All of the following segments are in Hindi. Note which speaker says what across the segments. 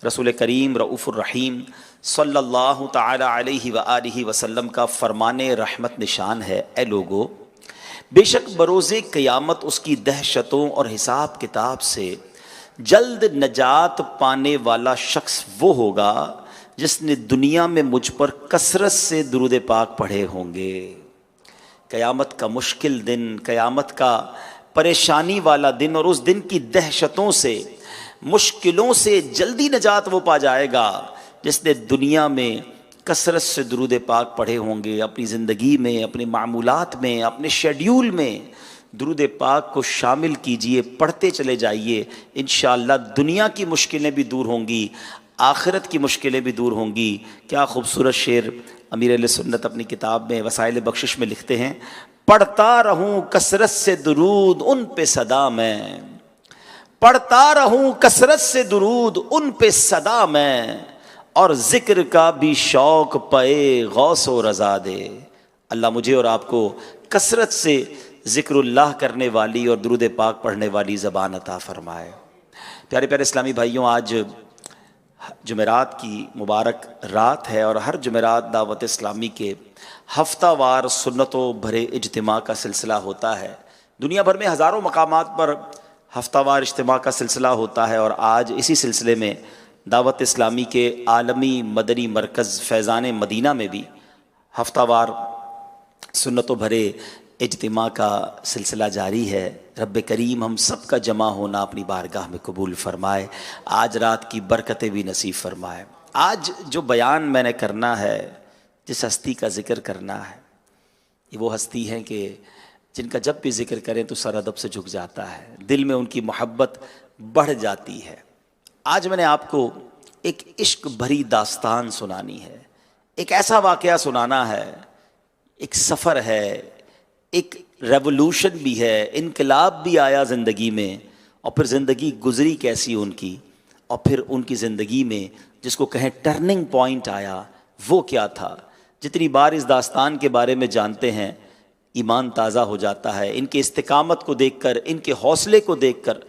Speaker 1: रसूल करीम रऊफ़ुर रहीम सल्लल्लाहु ताला अलैहि व आलिहि वसल्लम का फरमाने रहमत निशान है, ए लोगो, बेशक बरोज़े क़यामत उसकी दहशतों और हिसाब किताब से जल्द नजात पाने वाला शख्स वो होगा जिसने दुनिया में मुझ पर कसरत से दुरूद पाक पढ़े होंगे। क़यामत का मुश्किल दिन, क़यामत का परेशानी वाला दिन और उस दिन की दहशतों से, मुश्किलों से जल्दी नजात वो पा जाएगा जिसने दुनिया में कसरत से दुरूद पाक पढ़े होंगे। अपनी ज़िंदगी में, अपने मामूलात में, अपने शेड्यूल में दुरूद पाक को शामिल कीजिए, पढ़ते चले जाइए। इंशाअल्लाह दुनिया की मुश्किलें भी दूर होंगी, आखिरत की मुश्किलें भी दूर होंगी। क्या खूबसूरत शेर अमीर अहले सुन्नत अपनी किताब में वसाइल बख्शिश में लिखते हैं, पढ़ता रहूं कसरत से दुरूद उन पे सदा मैं, पढ़ता रहूं कसरत से दुरूद उन पे सदा मैं, और जिक्र का भी शौक पे गौसो रज़ा दे। अल्लाह मुझे और आपको कसरत से ज़िक्रुल्लाह करने वाली और दुरूद पाक पढ़ने वाली ज़बान अता फ़रमाए। प्यारे प्यारे इस्लामी भाइयों, आज जुमेरात की मुबारक रात है और हर जुमेरात दावत इस्लामी के हफ्तावार सुन्नतों भरे इज्तिमा का सिलसिला होता है। दुनिया भर में हज़ारों मकामात पर हफ्तावार इज्तिमा का सिलसिला होता है और आज इसी सिलसिले में दावत इस्लामी के आलमी मदनी मरकज़ फैज़ान मदीना में भी हफ्तावार सुन्नतों भरे इज्तिमा का सिलसिला जारी है। रब्बे करीम हम सब का जमा होना अपनी बारगाह में कबूल फ़रमाए, आज रात की बरकतें भी नसीब फ़रमाए। आज जो बयान मैंने करना है, जिस हस्ती का ज़िक्र करना है, ये वो हस्ती हैं कि जिनका जब भी ज़िक्र करें तो सर अदब से झुक जाता है, दिल में उनकी मोहब्बत बढ़ जाती है। आज मैंने आपको एक इश्क भरी दास्तान सुनानी है, एक ऐसा वाक़या सुनाना है, एक सफ़र है, एक रेवोल्यूशन भी है, इनकलाब भी आया ज़िंदगी में, और फिर ज़िंदगी गुज़री कैसी उनकी, और फिर उनकी ज़िंदगी में जिसको कहें टर्निंग पॉइंट आया, वो क्या था। जितनी बार इस दास्तान के बारे में जानते हैं, ईमान ताज़ा हो जाता है। इनके इस्तिकामत को देखकर, इनके हौसले को देखकर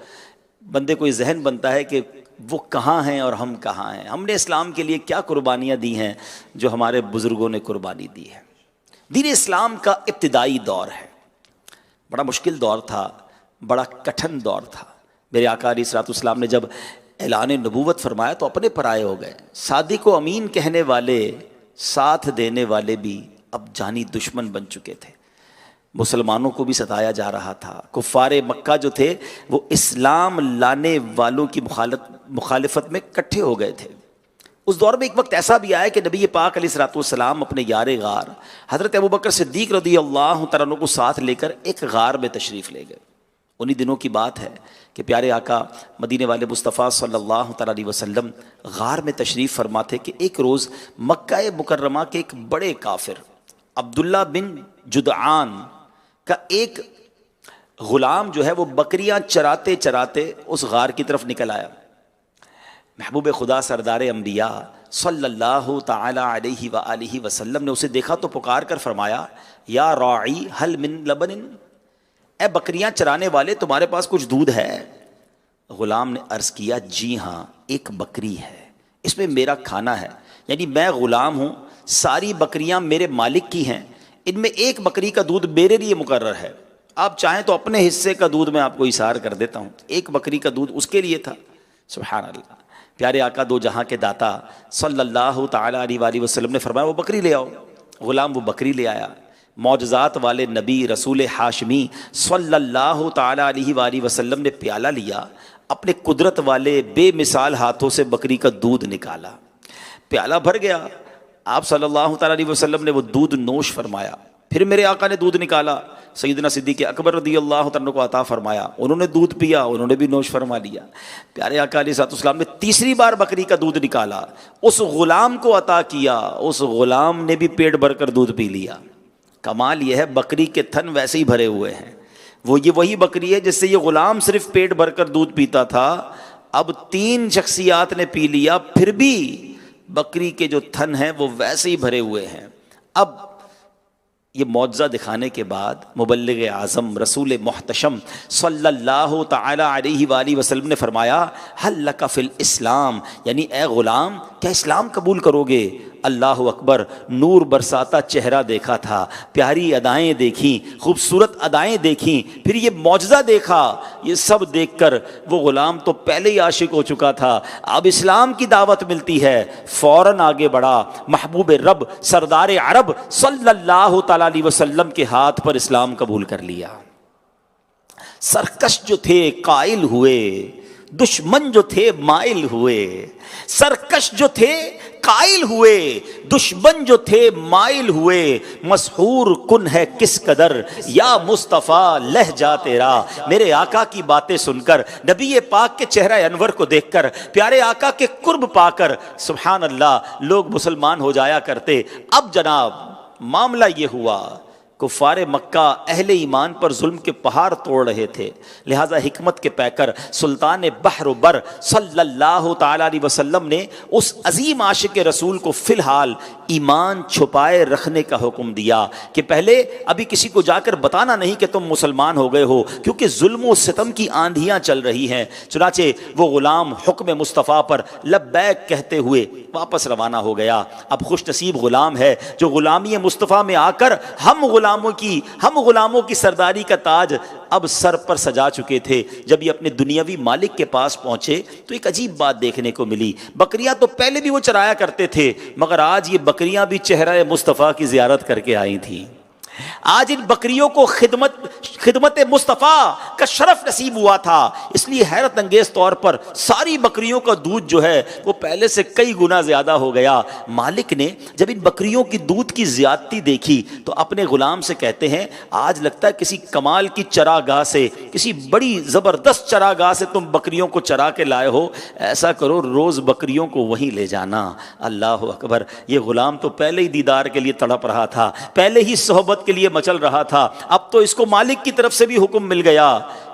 Speaker 1: बंदे को ये जहन बनता है कि वो कहाँ हैं और हम कहाँ हैं। हमने इस्लाम के लिए क्या कुर्बानियाँ दी हैं जो हमारे बुज़ुर्गों ने कुर्बानी दी है। दीन इस्लाम का इब्तिदाई दौर है, बड़ा मुश्किल दौर था, बड़ा कठिन दौर था। मेरे आका अलैहिस्सलाम ने जब ऐलान नबूवत फरमाया तो अपने पराये हो गए। सादिक व अमीन कहने वाले, साथ देने वाले भी अब जानी दुश्मन बन चुके थे। मुसलमानों को भी सताया जा रहा था। कुफ़ारे मक्का जो थे वो इस्लाम लाने वालों की मुखालिफत में इकट्ठे हो गए थे। उस दौर में एक वक्त ऐसा भी आया कि नबी पाक अलैहिस्सलाम अपने यार गार हज़रत अबू बकर सिद्दीक़ रज़ियल्लाहु तआला अन्हु को साथ लेकर एक गार में तशरीफ़ ले गए। उन्हीं दिनों की बात है कि प्यारे आका मदीने वाले मुस्तफ़ा सल्लल्लाहु तआला अलैहि वसल्लम गार में तशरीफ़ फरमा थे कि एक रोज़ मक्का मुकर्रमा के एक बड़े काफिर अब्दुल्ला बिन जुदआन का एक ग़ुलाम जो है वो बकरियां चराते चराते उस गार की तरफ निकल आया। महबूब खुदा सरदार अम्बिया सल्लल्लाहु ताला अलैहि व आलिहि वसल्लम ने उसे देखा तो पुकार कर फरमाया, या राई हल मिन लबनिन, ए बकरियां चराने वाले तुम्हारे पास कुछ दूध है। ग़ुलाम ने अर्ज़ किया, जी हाँ एक बकरी है, इसमें मेरा खाना है, यानी मैं ग़ुलाम हूँ, सारी बकरियां मेरे मालिक की हैं, इनमें एक बकरी का दूध मेरे लिए मुकर्रर है, आप चाहें तो अपने हिस्से का दूध मैं आपको इशार कर देता हूँ। एक बकरी का दूध उसके लिए था। सुभान अल्लाह। प्यारे आका दो जहाँ के दाता सल्लल्लाहु ताला अलैहि वसल्लम ने फरमाया वो बकरी ले आओ। ग़ुलाम वो बकरी ले आया। मौजज़ात वाले नबी रसूल हाशमी सल्लल्लाहु ताला अलैहि वसल्लम ने प्याला लिया, अपने कुदरत वाले बेमिसाल हाथों से बकरी का दूध निकाला, प्याला भर गया। आप सल्लल्लाहु ताला अलैहि वसल्लम ने वो दूध नोश फरमाया। फिर मेरे आका ने दूध निकाला, सैयदना सिद्दीक़ अकबर रज़ियल्लाहु तआला को अता फरमाया, उन्होंने दूध पिया, उन्होंने भी नोश फरमा लिया। प्यारे आका अलैहिस्सलाम ने तीसरी बार बकरी का दूध निकाला, उस ग़ुलाम को अता किया, उस ग़ुलाम ने भी पेट भरकर दूध पी लिया। कमाल यह है बकरी के थन वैसे ही भरे हुए हैं, वो ये वही बकरी है जिससे ये ग़ुलाम सिर्फ पेट भरकर दूध पीता था, अब 3 शख्सियात ने पी लिया, फिर भी बकरी के जो थन हैं वो वैसे ही भरे हुए हैं। अब ये मौजज़ा दिखाने के बाद मुबल्लिग आज़म रसूल मुहतशम सल्लल्लाहु ताला अलैहि वाली वसल्लम ने फरमाया, हल लका फिल इस्लाम, यानी ए ग़ुलाम क्या इस्लाम कबूल करोगे? अल्लाह अकबर, नूर बरसाता चेहरा देखा था, प्यारी अदाएँ देखी, खूबसूरत अदाएँ देखी, फिर ये मौजज़ा देखा। ये सब देखकर वो ग़ुलाम तो पहले ही आशिक हो चुका था, अब इस्लाम की दावत मिलती है, फ़ौरन आगे बढ़ा, महबूब रब सरदार अरब सल्लल्लाहु तआला अलैहि वसल्लम के हाथ पर इस्लाम कबूल कर लिया। सरकश जो थे कायल हुए, दुश्मन जो थे माइल हुए। सरकश जो थे कायल हुए, दुश्मन जो थे माइल हुए। मशहूर कुन है किस कदर या मुस्तफ़ा लहजा तेरा। मेरे आका की बातें सुनकर, नबी पाक के चेहरा अनवर को देखकर, प्यारे आका के कुर्ब पाकर सुभान अल्लाह लोग मुसलमान हो जाया करते। अब जनाब मामला ये हुआ, कुफ़ारे मक्का अहले ईमान पर जुल्म के पहाड़ तोड़ रहे थे, लिहाजा हिकमत के पैकर सुल्तान बहर बर सल्लल्लाहु ताला अलैहि वसल्लम ने उस अजीम आशिक रसूल को फ़िलहाल ईमान छुपाए रखने का हुक्म दिया कि पहले अभी किसी को जाकर बताना नहीं कि तुम मुसलमान हो गए हो, क्योंकि जुल्म व सितम की आंधियाँ चल रही हैं। चुनाचे वो ग़ुलाम हुक्म मुस्तफ़ा पर लब्बैक कहते हुए वापस रवाना हो गया। अब खुश नसीब ग़ुलाम है जो ग़ुलामी मुस्तफ़ा में आकर हम ग़ुलामों की सरदारी का ताज अब सर पर सजा चुके थे। जब ये अपने दुनियावी मालिक के पास पहुंचे तो एक अजीब बात देखने को मिली। बकरियां तो पहले भी वो चराया करते थे, मगर आज ये बकरियां भी चेहरा मुस्तफ़ा की ज़ियारत करके आई थी। आज इन बकरियों को खिदमत मुस्तफ़ा का शरफ नसीब हुआ था, इसलिए हैरत अंगेज तौर पर सारी बकरियों का दूध जो है वो पहले से कई गुना ज्यादा हो गया। मालिक ने जब इन बकरियों की दूध की ज्यादती देखी तो अपने गुलाम से कहते हैं, आज लगता है किसी कमाल की चरागाह से, किसी बड़ी जबरदस्त चरागाह से तुम बकरियों को चरा के लाए हो, ऐसा करो रोज बकरियों को वहीं ले जाना। अल्लाह अकबर, ये गुलाम तो पहले ही दीदार के लिए तड़प रहा था, पहले ही सोहबत के लिए मचल रहा था। अब तो इसको मालिक की तरफ से भी हुक्म मिल गया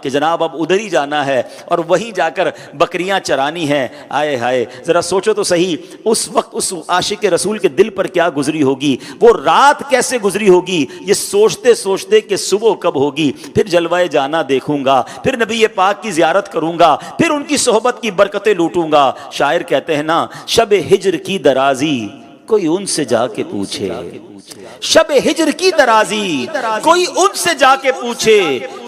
Speaker 1: कि जनाब अब उधर ही जाना है और वहीं जाकर बकरियां चरानी हैं। आए हाय, जरा सोचो तो सही, उस वक्त उस आशिक रसूल के दिल पर क्या गुजरी होगी, वो रात कैसे गुजरी होगी, ये सोचते सोचते कि सुबह कब होगी, फिर जलवाए जाना देखूंगा, फिर नबी पाक की जियारत करूंगा, फिर उनकी सोहबत की बरकतें लूटूंगा। शायर कहते हैं ना, शब हिज्र की दराजी कोई उनसे जाके पूछे, शब हिज्र की दराजी कोई उनसे जाके पूछे,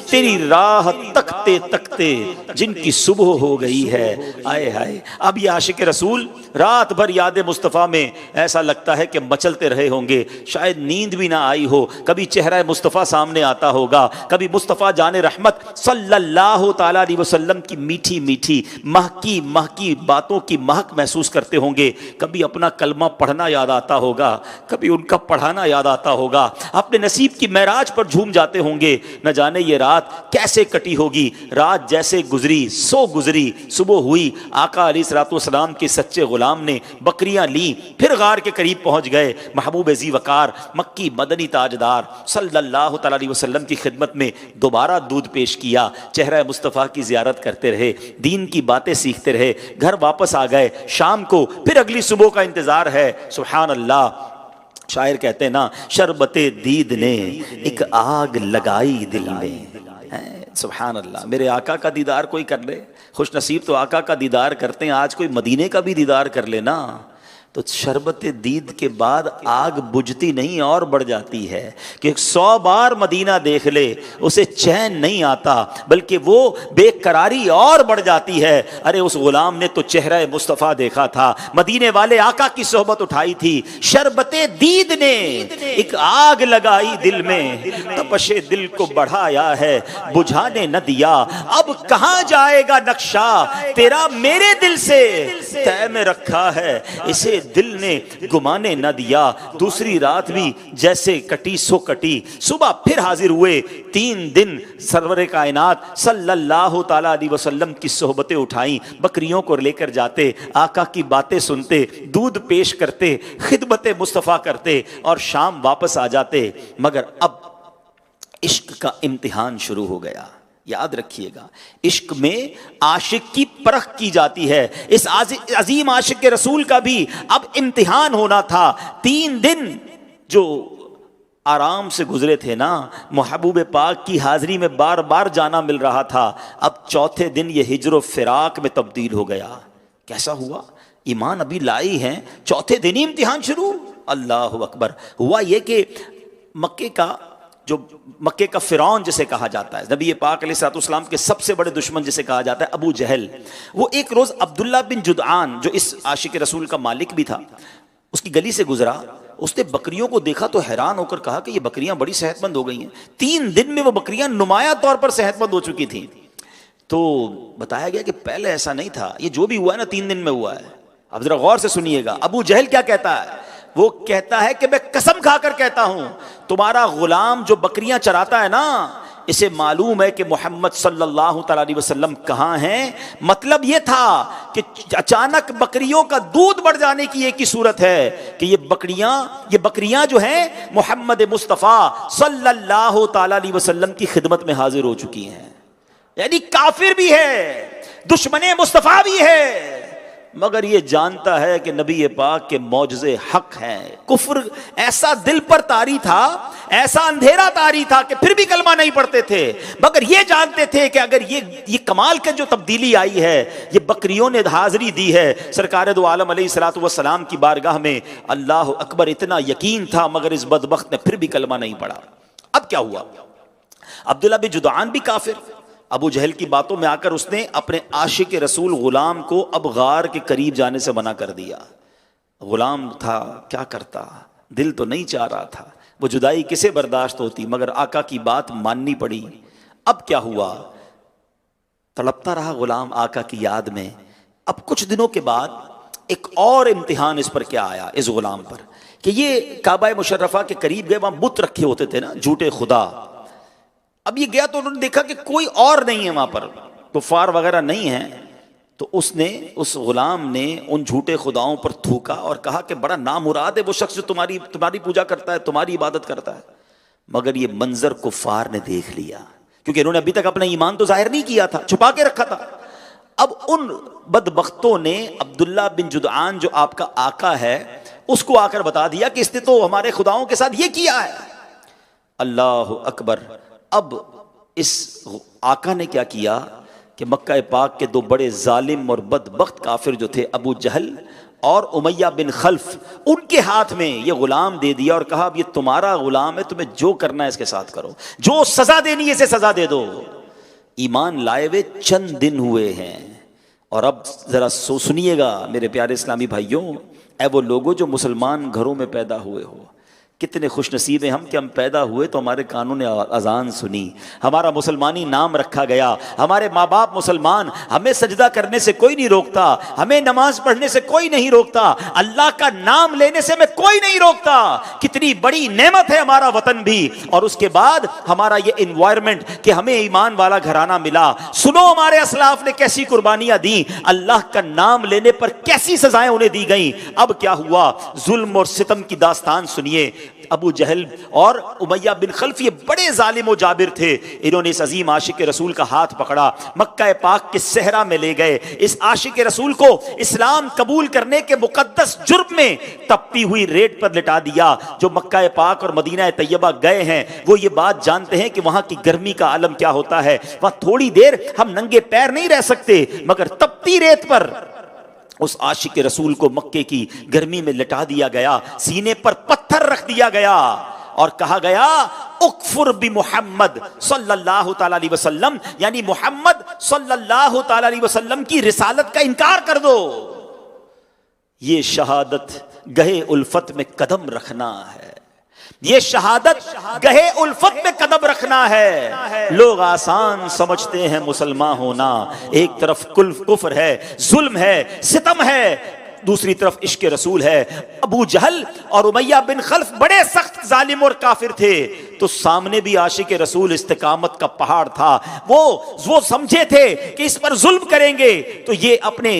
Speaker 1: तेरी राह तकते तकते जिनकी सुबह हो गई है। आए हाय, अब ये आशिक रसूल रात भर याद मुस्तफ़ा में ऐसा लगता है कि मचलते रहे होंगे, शायद नींद भी ना आई हो। कभी चेहरा मुस्तफ़ा सामने आता होगा, कभी मुस्तफ़ा जाने रहमत सल्लल्लाहु ताला अलैहि वसल्लम की मीठी मीठी महकी महकी बातों की महक महसूस करते होंगे, कभी अपना कलमा पढ़ना याद आता होगा, कभी उनका पढ़ाना याद आता होगा, अपने नसीब की महराज पर झूम जाते होंगे। न जाने ये रात कैसे कटी होगी, रात जैसे गुजरी सो गुजरी, सुबह हुई, आका अलैहिस्सलातु वस्सलाम के सच्चे गुलाम ने बकरियां ली, फिर गार के करीब पहुंच गए। महबूब ज़ी वकार मक्की मदनी ताजदार सल्लल्लाहु तआला अलैहि वसल्लम की खिदमत में दोबारा दूध पेश किया, चेहरा मुस्तफ़ा की ज़ियारत करते रहे, दीन की बातें सीखते रहे, घर वापस आ गए। शाम को फिर अगली सुबह का इंतजार है। सुभान अल्लाह, शायर कहते हैं ना, शरबते दीद ने एक आग लगाई दिल में। सुभान अल्लाह, मेरे आका का दीदार कोई कर ले, खुश नसीब तो आका का दीदार करते हैं। आज कोई मदीने का भी दीदार कर लेना तो शरबत दीद के बाद आग बुझती नहीं और बढ़ जाती है कि 100 बार मदीना देख ले उसे चैन नहीं आता, बल्कि वो बेकरारी और बढ़ जाती है। अरे उस गुलाम ने तो चेहरा मुस्तफ़ा देखा था, मदीने वाले आका की सोहबत उठाई थी, शरबत दीद ने एक आग लगाई दिल में, तपशे दिल को बढ़ाया है बुझाने न दिया। अब कहाँ जाएगा नक्शा तेरा मेरे दिल से तय में रखा है, इसे दिल ने गुमाने न दिया। दूसरी रात भी जैसे कटी सो कटी, सुबह फिर हाजिर हुए। 3 दिन सरवरे कायनात सल्लल्लाहु ताला अलैहि वसल्लम की सोहबतें उठाई, बकरियों को लेकर जाते, आका की बातें सुनते, दूध पेश करते, खिदमत मुस्तफ़ा करते और शाम वापस आ जाते। मगर अब इश्क का इम्तिहान शुरू हो गया। याद रखिएगा, इश्क में आशिक की परख की जाती है। इस अजीम आशिक के रसूल का भी अब इम्तिहान होना था। 3 दिन जो आराम से गुजरे थे ना, महबूब पाक की हाजिरी में बार बार जाना मिल रहा था, अब चौथे दिन ये हिजर फिराक में तब्दील हो गया। कैसा हुआ? ईमान अभी लाई हैं, चौथे दिन ही इम्तिहान शुरू। अल्लाह अकबर। हुआ ये कि मक्के का फिरौन जिसे कहा जाता है, नबी पाक अलैहिस्सलाम के सबसे बड़े दुश्मन जिसे कहा जाता है, अबू जहल, वो एक रोज़ अब्दुल्ला बिन जुदआन जो इस आशिक रसूल का मालिक भी था, उसकी गली से गुजरा। उसने बकरियों को देखा तो हैरान होकर कहा कि ये बकरियां बड़ी सेहतमंद हो गई हैं। 3 दिन में वो बकरियां नुमाया तौर पर सेहतमंद हो चुकी थी। तो बताया गया कि पहले ऐसा नहीं था, ये जो भी हुआ है ना 3 दिन में हुआ है। अब जरा गौर से सुनिएगा, अबू जहल क्या कहता है? वो कहता है कि मैं कसम खाकर कहता हूं, तुम्हारा गुलाम जो बकरियां चराता है ना, इसे मालूम है कि मोहम्मद सल्लल्लाहु अलैहि वसल्लम कहाँ हैं। मतलब ये था कि अचानक बकरियों का दूध बढ़ जाने की एक ही सूरत है कि ये बकरियां जो हैं मोहम्मद मुस्तफ़ा सल्लल्लाहु अलैहि वसल्लम की खिदमत में हाजिर हो चुकी हैं। यानी काफिर भी है, दुश्मने मुस्तफ़ा भी है, मगर ये जानता है कि नबी पाक के मौजज़े हक हैं। कुफ्र ऐसा दिल पर तारी था, ऐसा अंधेरा तारी था कि फिर भी कलमा नहीं पढ़ते थे, मगर ये जानते थे कि अगर ये कमाल का जो तब्दीली आई है, ये बकरियों ने हाजिरी दी है सरकार दो आलम अलैहिस्सलातु वस्सलाम की बारगाह में। अल्लाह अकबर, इतना यकीन था, मगर इस बदबख्त ने फिर भी कलमा नहीं पढ़ा। अब क्या हुआ? अब्दुल्ला बिन जुदआन भी काफिर, अबू जहल की बातों में आकर उसने अपने आशिक रसूल गुलाम को अब गार के करीब जाने से मना कर दिया। गुलाम था, क्या करता, दिल तो नहीं चाह रहा था, वो जुदाई किसे बर्दाश्त होती, मगर आका की बात माननी पड़ी। अब क्या हुआ? तड़पता रहा गुलाम आका की याद में। अब कुछ दिनों के बाद एक और इम्तिहान इस पर क्या आया, इस गुलाम पर, कि ये काबा मुशर्रफा के करीब गए, वहां बुत रखे होते थे ना, झूठे खुदा। अब ये गया तो उन्होंने देखा कि कोई और नहीं है वहां पर, कुफार वगैरह नहीं है। तो उस गुलाम ने उन झूठे खुदाओं पर थूका और कहा कि बड़ा नामुराद है वो शख्स जो तुम्हारी पूजा करता है, तुम्हारी इबादत करता है। मगर ये मंजर कुफार ने देख लिया, क्योंकि इन्होंने अभी तक अपना ईमान तो जाहिर नहीं किया था, छुपा के रखा था। अब उन बदबख्तों ने अब्दुल्ला बिन जुदआन जो आपका आका है उसको आकर बता दिया कि इसने तो हमारे खुदाओं के साथ ये किया है। अल्लाह अकबर। अब इस आका ने क्या किया कि मक्का पाक के 2 बड़े जालिम और बदबख्त काफिर जो थे, अबू जहल और उमैया बिन खल्फ, उनके हाथ में ये गुलाम दे दिया और कहा अब ये तुम्हारा गुलाम है, तुम्हें जो करना है इसके साथ करो, जो सजा देनी है इसे सजा दे दो। ईमान लाए हुए चंद दिन हुए हैं। और अब जरा सुनिएगा मेरे प्यारे इस्लामी भाइयों, ऐ वो लोगों जो मुसलमान घरों में पैदा हुए हो, कितने खुश नसीब हैं हम कि हम पैदा हुए तो हमारे कानों ने अजान सुनी, हमारा मुसलमानी नाम रखा गया, हमारे माँ बाप मुसलमान, हमें सजदा करने से कोई नहीं रोकता, हमें नमाज पढ़ने से कोई नहीं रोकता, अल्लाह का नाम लेने से हमें कोई नहीं रोकता। कितनी बड़ी नेमत है हमारा वतन भी, और उसके बाद हमारा ये इन्वायरमेंट कि हमें ईमान वाला घराना मिला। सुनो हमारे असलाफ ने कैसी कुर्बानियां दी, अल्लाह का नाम लेने पर कैसी सजाएं उन्हें दी गई। अब क्या हुआ? जुल्म और सितम की दास्तान सुनिए। अबू जहल और उमैया बिन खल्फ ये बड़े जालिम और जाबिर थे। इन्होंने इस अजीम आशिक रसूल का हाथ पकड़ा, मक्का पाक के सहरा में ले गए, इस आशिक रसूल को इस्लाम कबूल करने के मुकद्दस जुर्म में तपती हुई रेत पर लिटा दिया। जो मक्का पाक और मदीना तैयबा गए हैं वो ये बात जानते हैं कि वहां की गर्मी का आलम क्या होता है। वहां थोड़ी देर हम नंगे पैर नहीं रह सकते, मगर तपती रेत पर उस आशिक रसूल को मक्के की गर्मी में लिटा दिया गया, सीने पर पत्थर रख दिया गया और कहा गया उकफुर बि मुहम्मद सल्लल्लाहु ताला अलैहि वसल्लम, यानी मोहम्मद सल्लल्लाहु ताला अलैहि वसल्लम की रिसालत का इनकार कर दो। ये शहादत गहे उल्फत में कदम रखना है, ये शहादत गहे उल्फत में कदम रखना है। लोग आसान समझते हैं मुसलमान होना, एक तरफ कुफ्र है, जुल्म है, सितम है, दूसरी तरफ इश्क रसूल है। अबू जहल और उमैया बिन खल्फ बड़े सख्त जालिम और काफिर थे, तो सामने भी आशिक रसूल इस्तिकामत का पहाड़ था। वो समझे थे कि इस पर जुल्म करेंगे तो ये अपने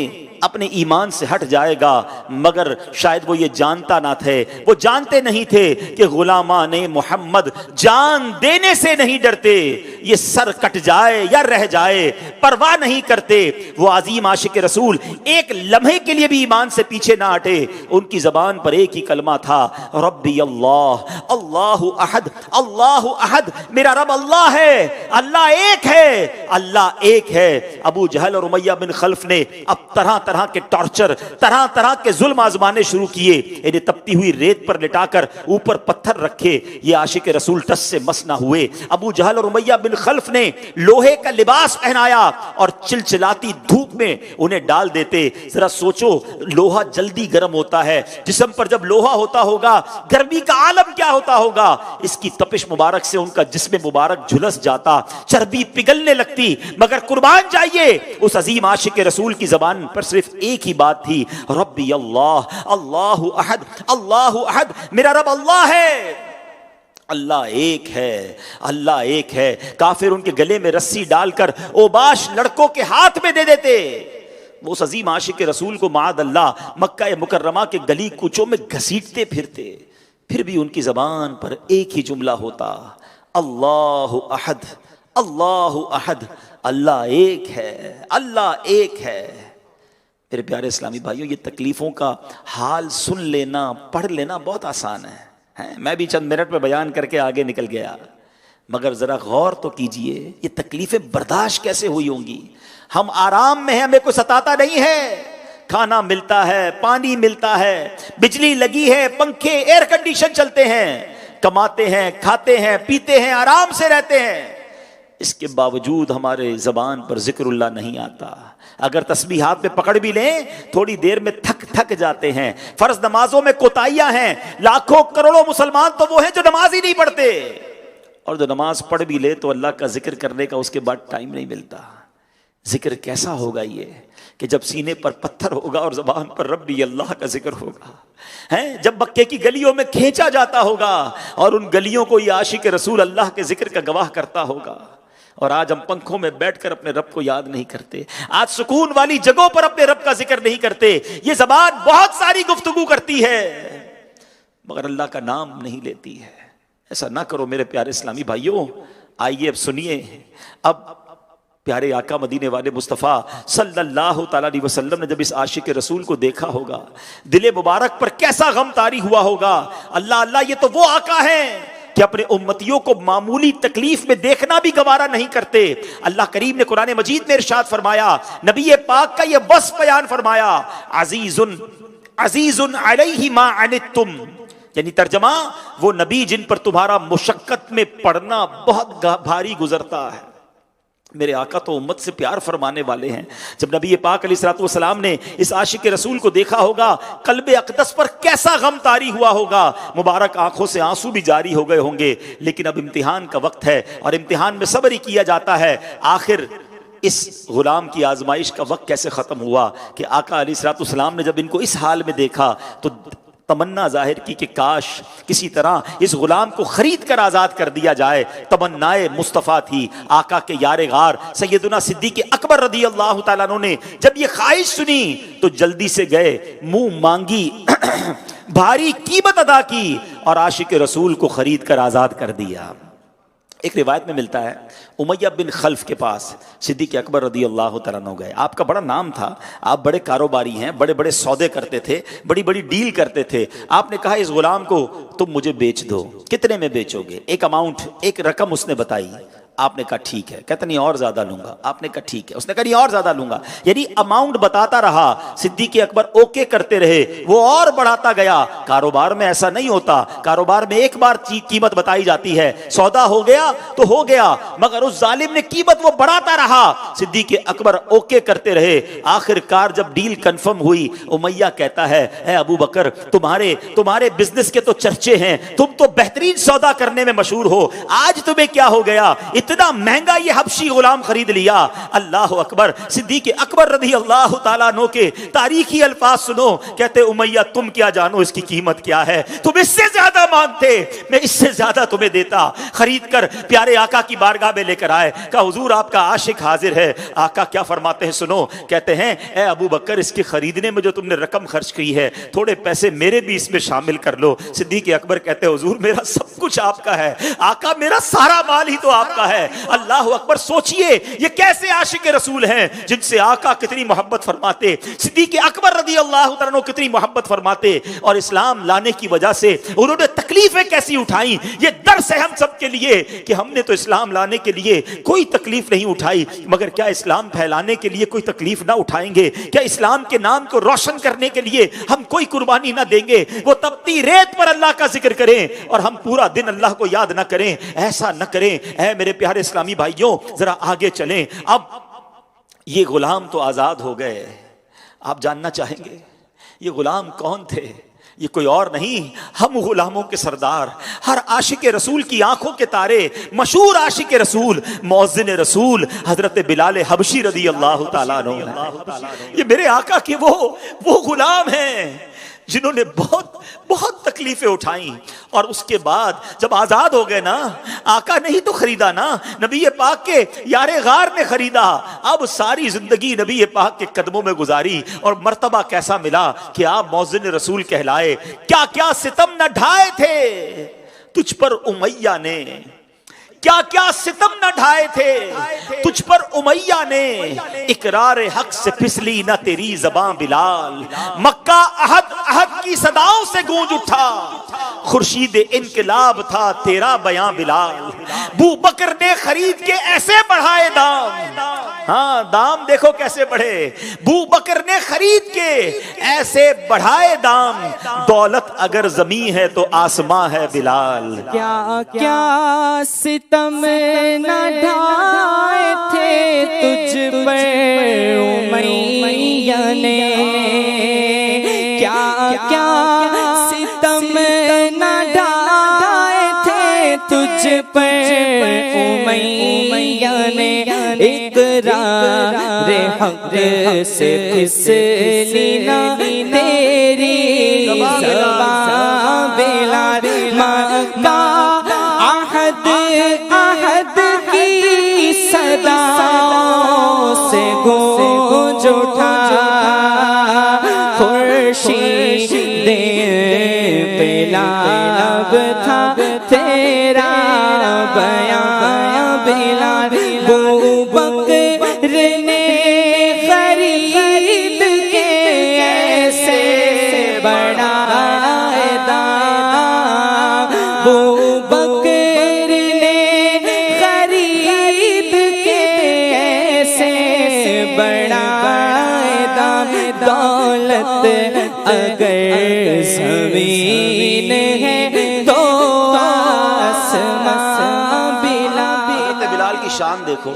Speaker 1: अपने ईमान से हट जाएगा, मगर शायद वो ये जानता ना थे, वो जानते नहीं थे कि गुलामाने मोहम्मद जान देने से नहीं डरते, ये सर कट जाए या रह जाए परवाह नहीं करते। वो अजीम आशिक रसूल एक लम्हे के लिए भी ईमान से पीछे ना हटे। उनकी जबान पर एक ही कलमा था, रब्बी अल्लाह, अल्लाहु अहद, अल्लाहु अहद, मेरा रब अल्लाह है, अल्लाह एक है, अल्लाह एक है। अबू जहल और उमैया बिन खल्फ ने अब तरह तरह के टॉर्चर, तरह तरह के जुल्म आजमाने शुरू किए। इन्हें तपती हुई रेत पर लिटाकर ऊपर पत्थर रखे, ये आशिक रसूल टस से मस ना हुए। अबू जहल और उमैया बिन खल्फ ने लोहे का लिबास पहनाया और चिलचिलाती धूप में उन्हें डाल देते। जरा सोचो, लोहा जल्दी गर्म होता है, जिस्म पर जब लोहा होता होगा गर्मी का आलम क्या होता होगा। इसकी तपिश मुबारक से उनका जिस्म मुबारक झुलस जाता, चर्बी पिघलने लगती। मगर कुर्बान जाइए, उस अजीम आशिक रसूल की जबान पर सिर्फ एक ही बात थी, रब्बी अल्लाह, अल्लाहु अहद, अल्लाहु अहद, मेरा रब अल्लाह है, अल्लाह एक है, अल्लाह एक है। काफिर उनके गले में रस्सी डालकर ओबाश लड़कों के हाथ में दे देते। वो उस अजीम आशिक रसूल को माद अल्लाह मक्का मुकर्रमा के गली कूचों में घसीटते फिरते, फिर भी उनकी जबान पर एक ही जुमला होता, अल्लाहु अहद, अल्लाहु अहद, अल्लाह एक है, अल्लाह एक है। मेरे प्यारे इस्लामी भाइयों, ये तकलीफों का हाल सुन लेना, पढ़ लेना बहुत आसान है। मैं भी चंद मिनट में बयान करके आगे निकल गया, मगर जरा गौर तो कीजिए, ये तकलीफें बर्दाश्त कैसे हुई होंगी। हम आराम में हैं, हमें कोई सताता नहीं है, खाना मिलता है, पानी मिलता है, बिजली लगी है, पंखे एयर कंडीशन चलते हैं, कमाते हैं, खाते हैं, पीते हैं, आराम से रहते हैं। इसके बावजूद हमारे जबान पर जिक्रुल्लाह नहीं आता। अगर तस्बीह हाथ में पकड़ भी लें, थोड़ी देर में थक जाते हैं। फर्ज नमाजों में कोताहियां हैं। लाखों करोड़ों मुसलमान तो वो हैं जो नमाज ही नहीं पढ़ते, और जो नमाज पढ़ भी ले तो अल्लाह का जिक्र करने का उसके बाद टाइम नहीं मिलता। जिक्र कैसा होगा ये कि जब सीने पर पत्थर होगा और जबान पर रब्बी अल्लाह का जिक्र होगा, हैं, जब मक्के की गलियों में खींचा जाता होगा और उन गलियों को ये आशिक रसूल अल्लाह के जिक्र का गवाह करता होगा। और आज हम पंखों में बैठकर अपने रब को याद नहीं करते, आज सुकून वाली जगहों पर अपने रब का जिक्र नहीं करते। ये जबान बहुत सारी गुफ्तगू करती है मगर अल्लाह का नाम नहीं लेती है। ऐसा ना करो मेरे प्यारे इस्लामी भाइयों। आइए अब सुनिए, अब प्यारे आका मदीने वाले मुस्तफ़ा सल्लल्लाहु ताला अलैहि वसल्लम ने जब इस आशिक रसूल को देखा होगा, दिले मुबारक पर कैसा गम तारी हुआ होगा। अल्लाह अल्लाह, ये तो वो आका हैं कि अपने उम्मतियों को मामूली तकलीफ में देखना भी गवारा नहीं करते। अल्लाह करीम ने कुरान मजीद में इरशाद फरमाया, नबी पाक का ये वस्फ बयान फरमाया, अजीजुन अजीजुन अलैहि मा अनित्तुम, यानी तर्जमा, वो नबी जिन पर तुम्हारा मुशक्कत में पड़ना बहुत भारी गुजरता है। मेरे आका तो उम्मत से प्यार फरमाने वाले हैं। जब नबी पाक अलैहिस्सलाम ने इस आशिक रसूल को देखा होगा, कल्बे अक़दस पर कैसा गम तारी हुआ होगा, मुबारक आंखों से आंसू भी जारी हो गए होंगे। लेकिन अब इम्तिहान का वक्त है और इम्तिहान में सब्र ही किया जाता है। आखिर इस गुलाम की आजमाइश का वक्त कैसे ख़त्म हुआ कि आका अलैहिस्सलाम ने जब इनको इस हाल में देखा तो तमन्ना जाहिर की कि काश किसी तरह इस गुलाम को खरीद कर आजाद कर दिया जाए। तमन्नाए मुस्तफ़ा थी। आका के यारे गार सैयदुना सिद्दीक़ अकबर रदी अल्लाह तआला अन्हु ने जब ये ख्वाहिश सुनी तो जल्दी से गए, मुंह मांगी भारी कीमत अदा की और आशिक रसूल को खरीद कर आजाद कर दिया। एक रिवायत में मिलता है, उमैया बिन खल्फ के पास सिद्दीक़ अकबर रदी अल्लाह तआला अन्हु गए। आपका बड़ा नाम था, आप बड़े कारोबारी हैं, बड़े बड़े सौदे करते थे, बड़ी बड़ी डील करते थे। आपने कहा इस गुलाम को तुम मुझे बेच दो। कितने में बेचोगे? एक अमाउंट, एक रकम उसने बताई। आपने कहा ठीक है। कहता नहीं और ज्यादा लूंगा। आपने कहा ठीक है। उसने कहा नहीं और ज्यादा लूंगा। यानी अमाउंट बताता रहा, सिद्दीक़ अकबर ओके करते रहे, वो और बढ़ाता गया। कारोबार में ऐसा नहीं होता, कारोबार में एक बार कीमत बताई जाती है, सौदा हो गया तो हो गया, मगर उस जालिम ने कीमत वो बढ़ाता रहा। सिद्दीक़ अकबर ओके करते रहे। आखिरकार जब डील कंफर्म हुई, उमैया कहता है, अबू बकर तुम्हारे बिजनेस के तो चर्चे हैं, तुम तो बेहतरीन सौदा करने में मशहूर हो, आज तुम्हें क्या हो गया? इतना महंगा ये हबशी गुलाम खरीद लिया। अल्लाह अकबर। सिद्दीक अकबर रज़ी अल्लाह ताला अन्हु के तारीखी अल्फाज सुनो, कहते उमैया तुम क्या जानो इसकी कीमत क्या है, तुम इससे ज्यादा मांगते, मैं इससे ज्यादा तुम्हें देता। खरीद कर प्यारे आका की बारगाह में लेकर आए, कहा हुजूर आपका आशिक हाजिर है। आका क्या फरमाते हैं सुनो, कहते हैं ए अबू बकर इसके खरीदने में जो तुमने रकम खर्च की है थोड़े पैसे मेरे भी इसमें शामिल कर लो। सिद्दीक अकबर कहते हैं हुजूर मेरा सब कुछ आपका है। आका मेरा सारा माल ही तो आपका है। अल्लाह अकबर। सोचिए ये कैसे आशिक रसूल हैं जिनसे आका कितनी मोहब्बत फरमाते, सिद्दीक अकबर रज़ी अल्लाह तआला अन्हु कितनी मोहब्बत फरमाते, और इस्लाम लाने की वजह से उन्होंने तकलीफें कैसी उठाई। ये दर्स है हम सब के लिए कि हमने तो इस्लाम लाने के लिए कोई तकलीफ नहीं उठाई, मगर क्या इस्लाम फैलाने के लिए कोई तकलीफ ना उठाएंगे? क्या इस्लाम के नाम को रोशन करने के लिए हम कोई कुर्बानी ना देंगे? वो तपती रेत पर अल्लाह का जिक्र करें और हम पूरा दिन अल्लाह को याद ना करें, ऐसा न करें। ऐ मेरे प्यारे इस्लामी भाइयों जरा आगे चलें। अब ये गुलाम तो आजाद हो गए, आप जानना चाहेंगे ये गुलाम कौन थे? ये कोई और नहीं, हम गुलामों के सरदार, हर आशिक रसूल की आंखों के तारे, मशहूर आशिक रसूल, मौज़िन रसूल हजरत बिलाल हबशी रज़ी अल्लाह ताला अन्हु। ये मेरे आका के वो गुलाम हैं जिन्होंने बहुत बहुत तकलीफें उठाई, और उसके बाद जब आजाद हो गए ना, आका नहीं तो खरीदा ना, नबी पाक के यारे गार ने खरीदा। अब सारी जिंदगी नबी पाक के कदमों में गुजारी, और मर्तबा कैसा मिला कि आप मौज़िन रसूल कहलाए। क्या क्या सितम न ढाए थे तुझ पर उमैया ने, क्या क्या सितम न ढाए थे तुझ पर उमैया ने, इकरार हक से फिसली न तेरी ज़बां बिलाल, मक्का अहद अहद की सदाओं से गूंज उठा, खुर्शीद इनकलाब था तेरा बयां बिलाल, बू बकर ने खरीद के ऐसे बढ़ाए दाम, हाँ दाम देखो कैसे बढ़े, बू बकर ने खरीद के ऐसे बढ़ाए दाम, दौलत अगर जमीन है तो आसमां है बिलाल।
Speaker 2: क्या क्या सितम न ढाए थे तुझ पर उमैया ने, क्या क्या सितम न ढाए थे तुझ पर उमैया ने, इकरार हक से फिसली न तेरी ज़बां बिलाल, मक्का अहद अहद की सदाओं से गूंज उठा, खुर्शीद बिलाल था तेरा बयां बिलाल, बू बकर ने खरीद के ऐसे बढ़ाए दाम, बू बकर ने खरीद के ऐसे बढ़ाए दाम, दौलत अगर ज़मीन है तो आसमां बिलाल।
Speaker 1: बिलाल की शान देखो,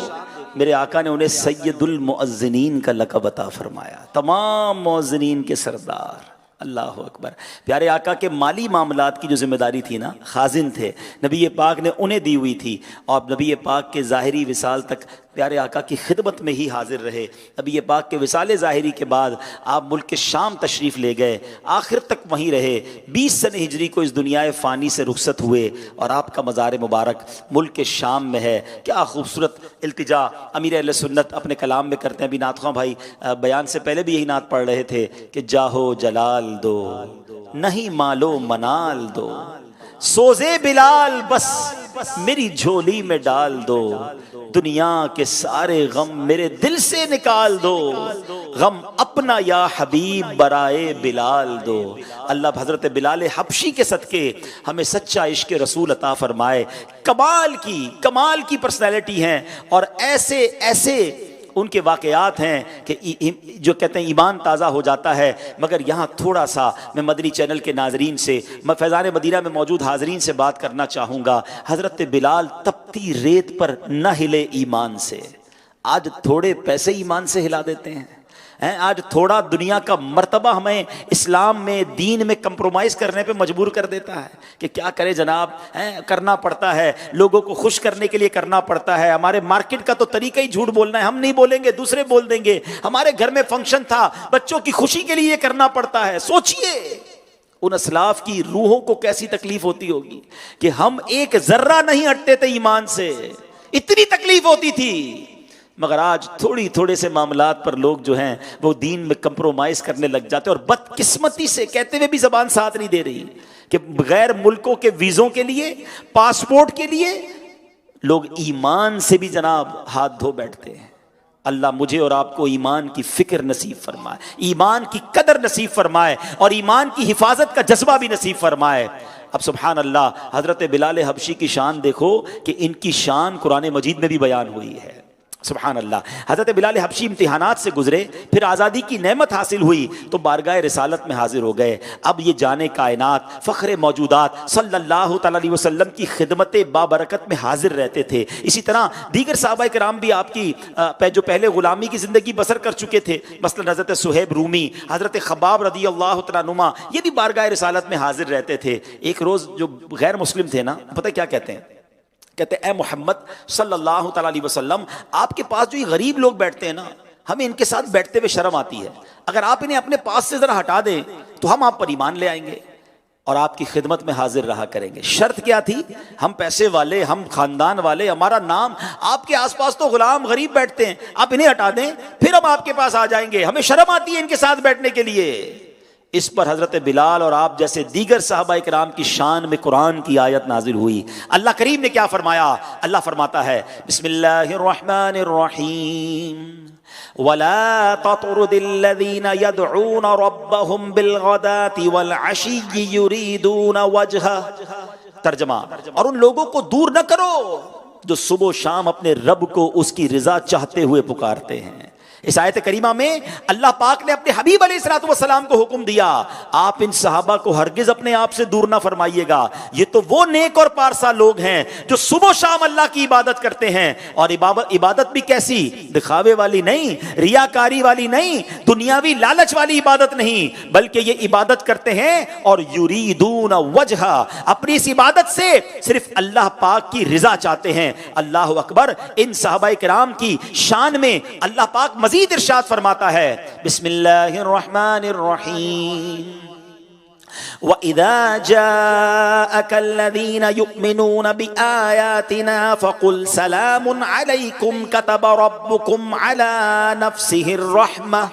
Speaker 1: मेरे आका ने उन्हें सैयदुल मुअज्जिनीन का लक़ब अता फरमाया, तमाम मुअज्जिनीन के सरदार। अल्लाह अकबर। प्यारे आका के माली मामलात की जो जिम्मेदारी थी ना, खाजिन थे, नबी पाक ने उन्हें दी हुई थी, और नबी पाक के ज़ाहिरी विसाल तक प्यारे आका की खिदमत में ही हाजिर रहे। नबी पाक के विसाल ज़ाहिरी के बाद आप मुल्क शाम तशरीफ़ ले गए, आखिर तक वहीं रहे। 20 सन हिजरी को इस दुनियाए फ़ानी से रुखसत हुए, और आपका मज़ार मुबारक मुल्क शाम में है। क्या खूबसूरत इल्तिजा अमीर अहले सुन्नत अपने कलाम में करते हैं। अभी नात ख़्वां भाई बयान से पहले भी यही नात पढ़ रहे थे कि जाहो जलाल दो नहीं मालो मनाल दो, सोजे बिलाल बस मेरी झोली में डाल दो, दुनिया के सारे गम मेरे दिल से निकाल दो, गम अपना या हबीब बराए बिलाल दो। अल्लाह हजरत बिलाल हबशी के सदके हमें सच्चा इश्क रसूल अता फरमाए। कमाल की पर्सनैलिटी हैं, और ऐसे ऐसे उनके वाक़यात हैं कि जो कहते हैं ईमान ताज़ा हो जाता है। मगर यहाँ थोड़ा सा मैं मदनी चैनल के नाजरीन से, मैं फैज़ान मदीना में मौजूद हाजरीन से बात करना चाहूँगा। हज़रत बिलाल तपती रेत पर न हिले ईमान से, आज थोड़े पैसे ईमान से हिला देते हैं। हैं। आज थोड़ा दुनिया का मर्तबा हमें इस्लाम में, दीन में कंप्रोमाइज़ करने पे मजबूर कर देता है कि क्या करे जनाब, हैं, करना पड़ता है, लोगों को खुश करने के लिए करना पड़ता है। हमारे मार्केट का तो तरीका ही झूठ बोलना है, हम नहीं बोलेंगे दूसरे बोल देंगे। हमारे घर में फंक्शन था, बच्चों की खुशी के लिए ये करना पड़ता है। सोचिए उन असलाफ की रूहों को कैसी तकलीफ होती होगी कि हम एक जर्रा नहीं हटते थे ईमान से, इतनी तकलीफ होती थी। मगर आज थोड़े से मामलात पर लोग जो हैं वो दीन में कंप्रोमाइज करने लग जाते हैं। और बदकिस्मती से कहते हुए भी जबान साथ नहीं दे रही कि गैर मुल्कों के वीज़ों के लिए, पासपोर्ट के लिए लोग ईमान से भी जनाब हाथ धो बैठते हैं। अल्लाह मुझे और आपको ईमान की फिक्र नसीब फरमाए, ईमान की कदर नसीब फरमाए और ईमान की हिफाजत का जज्बा भी नसीब फरमाए। अब सुभान अल्लाह, हज़रत बिलाल हबशी की शान देखो कि इनकी शान कुरान मजीद में भी बयान हुई है। सुभान अल्लाह, हज़रत बिलाल हबशी इम्तिहानात से गुजरे, फिर आज़ादी की नेमत हासिल हुई तो बारगाह रिसालत में हाजिर हो गए। अब ये जाने कायनात, फ़ख्र मौजूदात सल्लल्लाहु अलैहि वसल्लम की खिदमत बाबरकत में हाजिर रहते थे। इसी तरह दीगर सहाबा किराम भी आपकी जो पहले ग़ुलामी की ज़िंदगी बसर कर चुके थे, मसलन हज़रत सुहैब रूमी, हज़रत खब्बाब रदी अल्लाह तआला अनुमा, ये भी बारगाह रिसालत में हाजिर रहते थे। एक रोज़ जो गैर मुस्लिम थे ना, पता क्या कहते हैं, कहते हैं, ए मोहम्मद सल्लल्लाहु अलैहि वसल्लम, आपके पास जो ये गरीब लोग बैठते हैं ना, हमें इनके साथ बैठते हुए शर्म आती है। अगर आप इन्हें अपने पास से जरा हटा दें तो हम आप पर ईमान ले आएंगे और आपकी खिदमत में हाजिर रहा करेंगे। शर्त क्या थी? हम पैसे वाले, हम खानदान वाले, हमारा नाम, आपके आसपास तो गुलाम गरीब बैठते हैं, आप इन्हें हटा दें फिर हम आपके पास आ जाएंगे, हमें शर्म आती है इनके साथ बैठने के लिए। इस पर हज़रत बिलाल और आप जैसे दीगर सहाबा इकराम की शान में कुरान की आयत नाजिल हुई। अल्लाह करीम ने क्या फरमाया? अल्लाह फरमाता है, बिस्मिल्लाहिर्रहमानिर्रहीम, वला ततरुदिल्लज़ीना यदऊना रब्बहुम बिलगदाति वल अशी युरीदून वजहा। तर्जमा, और उन लोगों को दूर न करो जो सुबह शाम अपने रब को उसकी रिजा चाहते हुए पुकारते हैं। इस आयत करीमा में अल्लाह पाक ने अपने हबीब अलैहिस्सलाम को हुक्म दिया, आप इन सहाबा को हरगिज अपने आप से दूर ना फरमाइएगा। ये तो वो नेक और पारसा लोग हैं जो सुबह शाम अल्लाह की इबादत करते हैं, और इबादत भी कैसी? दिखावे वाली नहीं, रियाकारी वाली नहीं, दुनियावी लालच वाली इबादत नहीं, बल्कि ये इबादत करते हैं और युरीदून वजहा, अपनी इस इबादत से सिर्फ अल्लाह पाक की रिजा चाहते हैं। अल्लाह अकबर। इन सहाबा किराम की शान में अल्लाह पाक मजीद इरशाद फरमाता है, बिस्मिल्लाहिर्रहमानिर्रहीम, व इज़ा जाअकल्लज़ीना युमिनूना बिआयातिना फकुल सलामुन अलैकुम कतब रब्बुकुम अला नफ्सिहिर रहमा।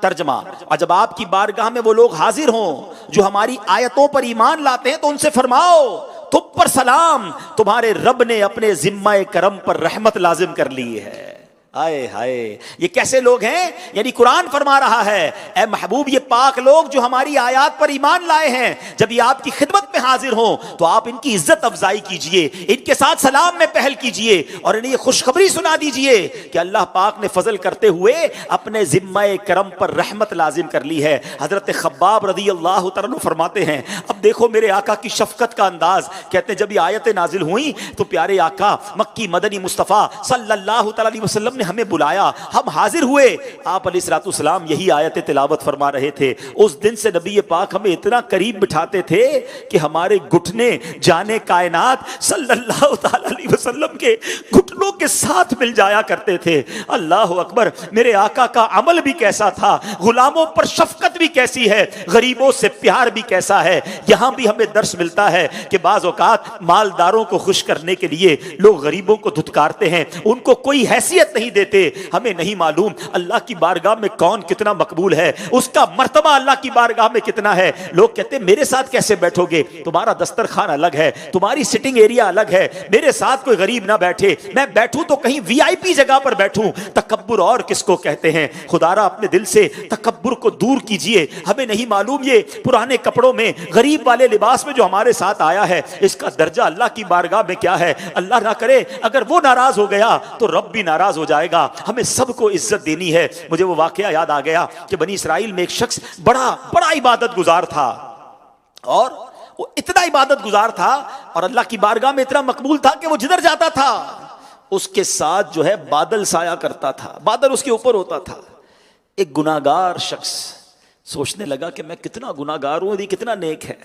Speaker 1: तर्जमा, और जब आपकी बारगाह में वो लोग हाजिर हों जो हमारी आयतों पर ईमान लाते हैं तो उनसे फरमाओ, तुम पर सलाम, तुम्हारे रब ने अपने जिम्मा करम पर रहमत लाजिम कर ली है। आए हाय, ये कैसे लोग हैं? यानी कुरान फरमा रहा है, ए महबूब, ये पाक लोग जो हमारी आयात पर ईमान लाए हैं, जब ये आपकी खिदमत में हाजिर हों तो आप इनकी इज्जत अफजाई कीजिए, इनके साथ सलाम में पहल कीजिए और इन्हें ये खुशखबरी सुना दीजिए कि अल्लाह पाक ने फजल करते हुए अपने जिम्मा करम पर रहमत लाजिम कर ली है। हजरत खब्बाब रदी अल्लाह तआला फरमाते हैं, अब देखो मेरे आका की शफकत का अंदाज। कहते हैं, जब ये आयतें नाजिल हुई तो प्यारे आका मक्की मदनी मुस्तफ़ा सल्लल्लाहु अलैहि वसल्लम ने हमें बुलाया, हम हाजिर हुए। आप अलैहिस्सलाम यही आयतें तिलावत फरमा रहे थे। उस दिन से नबी पाक हमें इतना करीब बिठाते थे कि हमारे घुटने जाने कायनात सल्लल्लाहु अलैहि वसल्लम के घुटनों के साथ मिल जाया करते थे। अल्लाह अकबर। मेरे आका का अमल भी कैसा था, गुलामों पर शफकत भी कैसी है, गरीबों से प्यार भी कैसा है। यहां भी हमें दर्श मिलता है कि बाज़ औकात मालदारों को खुश करने के लिए लोग गरीबों को धुतकारते हैं, उनको कोई हैसियत नहीं देते। हमें नहीं मालूम अल्लाह की बारगाह में कौन कितना मकबूल है, उसका मर्तबा अल्लाह की बारगाह में कितना है। लोग कहते हैं, मेरे साथ कैसे बैठोगे, तुम्हारा दस्तरखान अलग है, तुम्हारी सिटिंग एरिया अलग है, मेरे साथ कोई गरीब ना बैठे, मैं बैठूं तो कहीं वीआईपी जगह पर बैठूं। तकब्बुर और किसको कहते हैं? खुदारा अपने दिल से तकब्बुर को दूर कीजिए। हमें नहीं मालूम ये पुराने कपड़ों में, गरीब वाले लिबास में जो हमारे साथ आया है, इसका दर्जा अल्लाह की बारगाह में क्या है। अल्लाह ना करे अगर वो नाराज हो गया तो रब भी नाराज हो जाएगा। हमें सबको इज्जत देनी है। मुझे वो वाकया याद आ गया कि बनी इसराइल में एक शख्स बड़ा इबादत गुजार था, और वो इतना इबादत गुजार था और अल्लाह की बारगाह में इतना मकबूल था कि वो जिधर जाता था उसके साथ जो है बादल साया करता था, बादल उसके ऊपर होता था। एक गुनाहगार शख्स सोचने लगा कि मैं कितना गुनाहगार हूँ, ये कितना नेक है,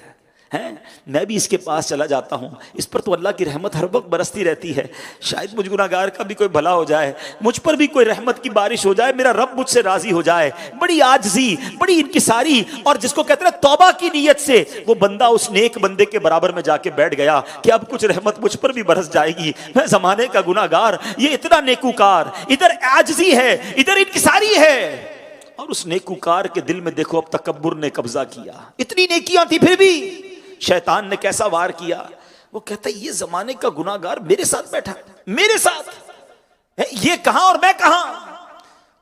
Speaker 1: मैं भी इसके पास चला जाता हूँ, इस पर तो अल्लाह की रहमत हर वक्त बरसती रहती है, शायद मुझ गुनाहगार का भी कोई भला हो जाए, मुझ पर भी कोई रहमत की बारिश हो जाए, मेरा रब मुझसे राजी हो जाए। बड़ी आजजी, बड़ी इनकिसारी और जिसको कहते हैं तौबा की नीयत से वो बंदा उस नेक बंदे के बराबर में जाके बैठ गया कि अब कुछ रहमत मुझ पर भी बरस जाएगी, मैं जमाने का गुनाहगार, ये इतना नेकूकार, इधर आजजी है, इधर इनकिसारी है। और उस नेकूकार के दिल में देखो अब तकब्बुर ने कब्जा किया, इतनी नेकियां थी फिर भी शैतान ने कैसा वार किया। वो कहता है ये जमाने का गुनाहगार मेरे साथ बैठा, मेरे साथ है, ये कहां और मैं कहां।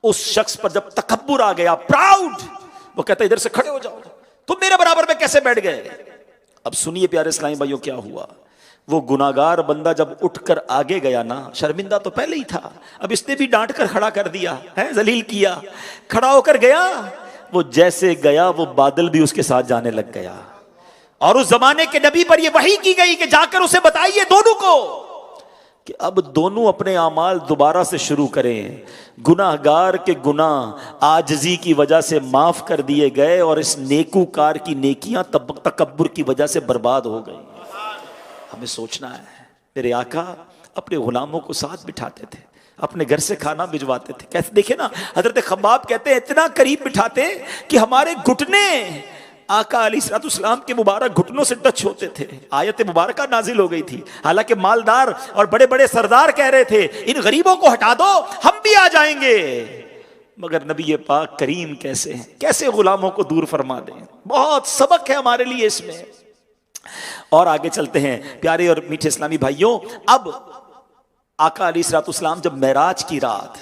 Speaker 1: उस शख्स पर जब तकब्बुर आ गया, प्राउड, वो कहता है इधर से खड़े हो जाओ, तुम मेरे बराबर में कैसे बैठ गए। अब सुनिए प्यारे इस्लामी भाइयों क्या हुआ। वो गुनाहगार बंदा जब उठकर आगे गया ना, शर्मिंदा तो पहले ही था, अब इसने भी डांट कर खड़ा कर दिया है, जलील किया, खड़ा होकर गया। वो जैसे गया वो बादल भी उसके साथ जाने लग गया। और उस जमाने के नबी पर यह वही की गई कि जाकर उसे बताइए दोनों को कि अब दोनों अपने अमाल दोबारा से शुरू करें। गुनाहगार के गुनाह आजजी की वजह से माफ कर दिए गए और इस नेकूकार की नेकियां तकब्बुर की वजह से बर्बाद हो गई। हमें सोचना है, मेरे आका अपने गुलामों को साथ बिठाते थे, अपने घर से खाना भिजवाते थे, कैसे देखे ना, हजरत खब्बाब कहते हैं इतना करीब बिठाते कि हमारे घुटने आका अलैहिस्सलाम के मुबारक घुटनों से टच होते थे। आयत मुबारक नाजिल हो गई थी, हालांकि मालदार और बड़े बड़े सरदार कह रहे थे इन गरीबों को हटा दो, हम भी आ जाएंगे, मगर नबी पाक करीम कैसे हैं, कैसे गुलामों को दूर फरमा दें। बहुत सबक है हमारे लिए इसमें। और आगे चलते हैं प्यारे और मीठे इस्लामी भाइयों। अब आका अलैहिस्सलाम जब मेराज की रात,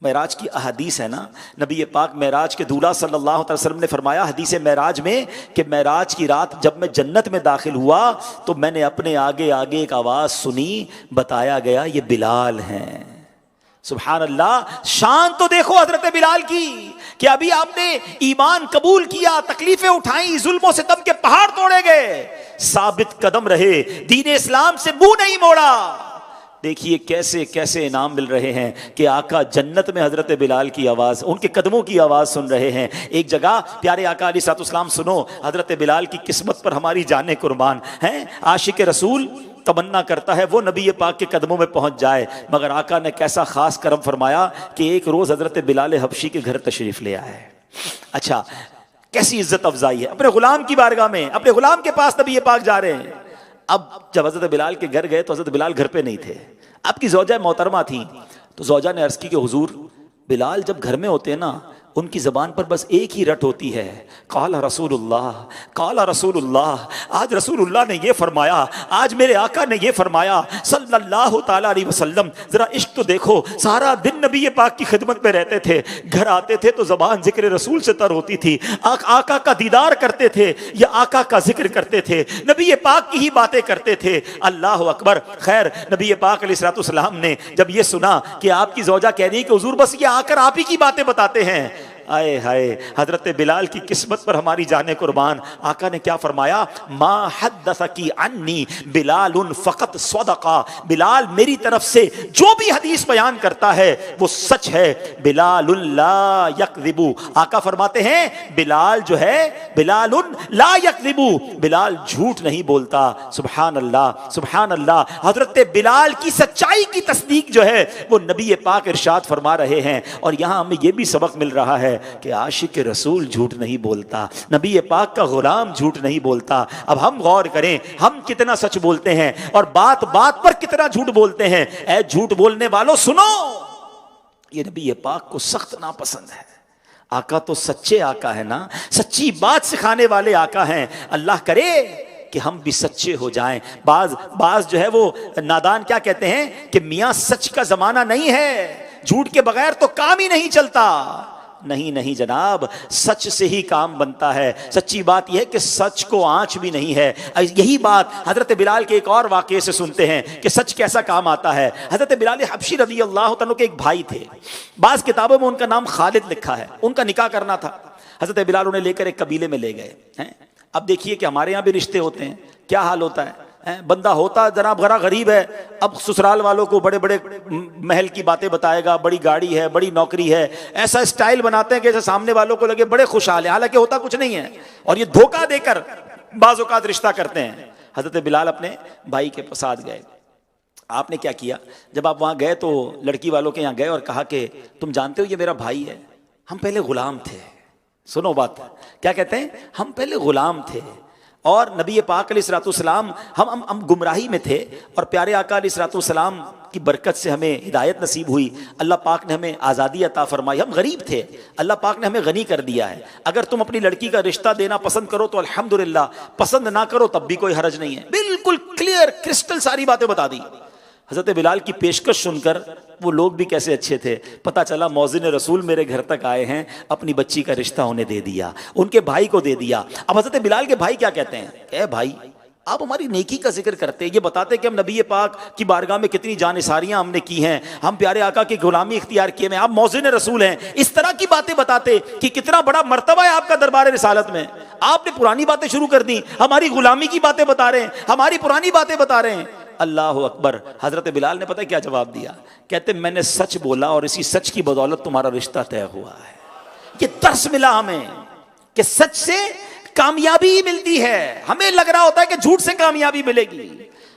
Speaker 1: मेराज की अहदीस है ना, नबी पाक मेराज के दूल्हा सल्लल्लाहु अलैहि वसल्लम ने फरमाया हदीस मेराज में कि मेराज की रात जब मैं जन्नत में दाखिल हुआ तो मैंने अपने आगे आगे एक आवाज़ सुनी, बताया गया ये बिलाल हैं। सुभान अल्लाह, शान तो देखो हजरत बिलाल की कि अभी आपने ईमान कबूल किया, तकलीफें उठाई, जुल्मों से दम के पहाड़ तोड़े गए, साबित कदम रहे, दीन इस्लाम से मुंह नहीं मोड़ा। देखिए कैसे कैसे इनाम मिल रहे हैं कि आका जन्नत में हजरत बिलाल की आवाज़, उनके कदमों की आवाज़ सुन रहे हैं। एक जगह प्यारे आका अलैहिस्सलाम सुनो, हजरत बिलाल की किस्मत पर हमारी जानें कुर्बान हैं। आशिक रसूल तमन्ना करता है वो नबी पाक के कदमों में पहुंच जाए, मगर आका ने कैसा खास करम फरमाया कि एक रोज़ हजरत बिलाल हबशी के घर तशरीफ़ ले आए। अच्छा, कैसी इज्जत अफजाई है, अपने गुलाम की बारगाह में, अपने गुलाम के पास नबी पाक जा रहे हैं। अब जब हजरत बिलाल के घर गए तो हजरत बिलाल घर पे नहीं थे, आपकी ज़ौजा मोहतरमा थी। तो ज़ौजा ने अर्ज़ की कि हुजूर बिलाल जब घर में होते हैं ना, उनकी ज़बान पर बस एक ही रट होती है, काला रसूलुल्लाह, काला रसूलुल्लाह, आज रसूलुल्लाह ने ये फरमाया, आज मेरे आका ने ये फरमाया सल्लल्लाहु ताला अलैहि वसल्लम। ज़रा इश्क तो देखो, सारा दिन नबी पाक की खिदमत में रहते थे, घर आते थे तो ज़बान जिक्र रसूल से तर होती थी, आका का दीदार करते थे या आका का जिक्र करते थे, नबी पाक की ही बातें करते थे। अल्लाह अकबर। खैर नबी पाक अलैहिस्सलाम ने जब ये सुना कि आपकी ज़ौजा कह रही है कि हुजूर बस ये आकर आप ही की बातें बताते हैं, आए हाय, हजरत बिलाल की किस्मत पर हमारी जाने कुर्बान। आका ने क्या फरमाया, मा हद्दसकी अन्नी बिलालुन फ़क़त सदक़ा, बिलाल मेरी तरफ से जो भी हदीस बयान करता है वो सच है, बिलालुन ला यकज़िबु। आका फरमाते हैं बिलाल जो है, बिलालुन ला यकज़िबु, बिलाल झूठ नहीं बोलता। सुभान अल्लाह, सुभान अल्लाह। हजरत बिलाल की सच्चाई की तस्दीक जो है वो नबी पाक इरशाद फरमा रहे हैं। और यहाँ हमें ये भी सबक मिल रहा है कि आशिक रसूल झूठ नहीं बोलता, नबी पाक का गुलाम झूठ नहीं बोलता। अब हम गौर करें हम कितना सच बोलते हैं और बात बात पर कितना झूठ बोलते हैं। ऐ झूठ बोलने वालों सुनो, ये नबी पाक को सख्त नापसंद है। आका तो सच्चे आका है ना, सच्ची बात सिखाने वाले आका हैं। अल्लाह करे कि हम भी सच्चे हो जाएं। बाज जो है वो नादान क्या कहते हैं कि मियां सच का जमाना नहीं है, झूठ के बगैर तो काम ही नहीं चलता। नहीं नहीं जनाब, सच से ही काम बनता है। सच्ची बात यह है कि सच को आंच भी नहीं है। यही बात हजरत बिलाल के एक और वाक़े से सुनते हैं कि सच कैसा काम आता है। हजरत बिलाल हबशी रज़ी अल्लाह तआला के एक भाई थे, बाज़ किताबों में उनका नाम खालिद लिखा है, उनका निकाह करना था। हजरत बिलाल उन्हें लेकर एक कबीले में ले गए हैं। अब देखिए कि हमारे यहाँ भी रिश्ते होते हैं, क्या हाल होता है, बंदा होता जनाब बड़ा गरीब है, अब ससुराल वालों को बड़े बड़े महल की बातें बताएगा, बड़ी गाड़ी है, बड़ी नौकरी है, ऐसा स्टाइल बनाते हैं कि जैसे सामने वालों को लगे बड़े खुशहाल है, हालांकि होता कुछ नहीं है। और ये धोखा देकर बाज़ औक़ात रिश्ता करते हैं। हज़रत बिलाल अपने भाई के साथ गए। आपने क्या किया, जब आप वहाँ गए तो लड़की वालों के यहाँ गए और कहा कि तुम जानते हो ये मेरा भाई है, हम पहले गुलाम थे। सुनो बात, क्या कहते हैं, हम पहले गुलाम थे और नबी पाक अलैहिस्सलाम हम गुमराही में थे और प्यारे आका अलैहिस्सलाम की बरकत से हमें हिदायत नसीब हुई। अल्लाह पाक ने हमें आज़ादी अता फरमाई। हम गरीब थे, अल्लाह पाक ने हमें गनी कर दिया है। अगर तुम अपनी लड़की का रिश्ता देना पसंद करो तो अल्हम्दुलिल्लाह, पसंद ना करो तब भी कोई हरज नहीं है। बिल्कुल क्लियर क्रिस्टल सारी बातें बता दी। हज़रत बिलाल की पेशकश सुनकर वो लोग भी कैसे अच्छे थे, पता चला मौज़िन रसूल मेरे घर तक आए हैं, अपनी बच्ची का रिश्ता उन्हें दे दिया, उनके भाई को दे दिया। अब हज़रत बिलाल के भाई क्या कहते हैं, ए भाई आप हमारी नेकी का जिक्र करते, ये बताते कि हम नबी पाक की बारगाह में कितनी जानिसारियां हमने की हैं, हम प्यारे आका की गुलामी इख्तियार किए हैं, आप मौज़िन रसूल हैं, इस तरह की बातें बताते कि कितना बड़ा मर्तबा है आपका दरबार रिसालत में। आपने पुरानी बातें शुरू कर दी, हमारी गुलामी की बातें बता रहे हैं, हमारी पुरानी बातें बता रहे हैं। अल्लाह अकबर। हजरत बिलाल ने पता है क्या जवाब दिया, कहते मैंने सच बोला और इसी सच की बदौलत तुम्हारा रिश्ता तय हुआ है। ये दर्स मिला हमें कि सच से कामयाबी मिलती है। हमें लग रहा होता है कि झूठ से कामयाबी मिलेगी,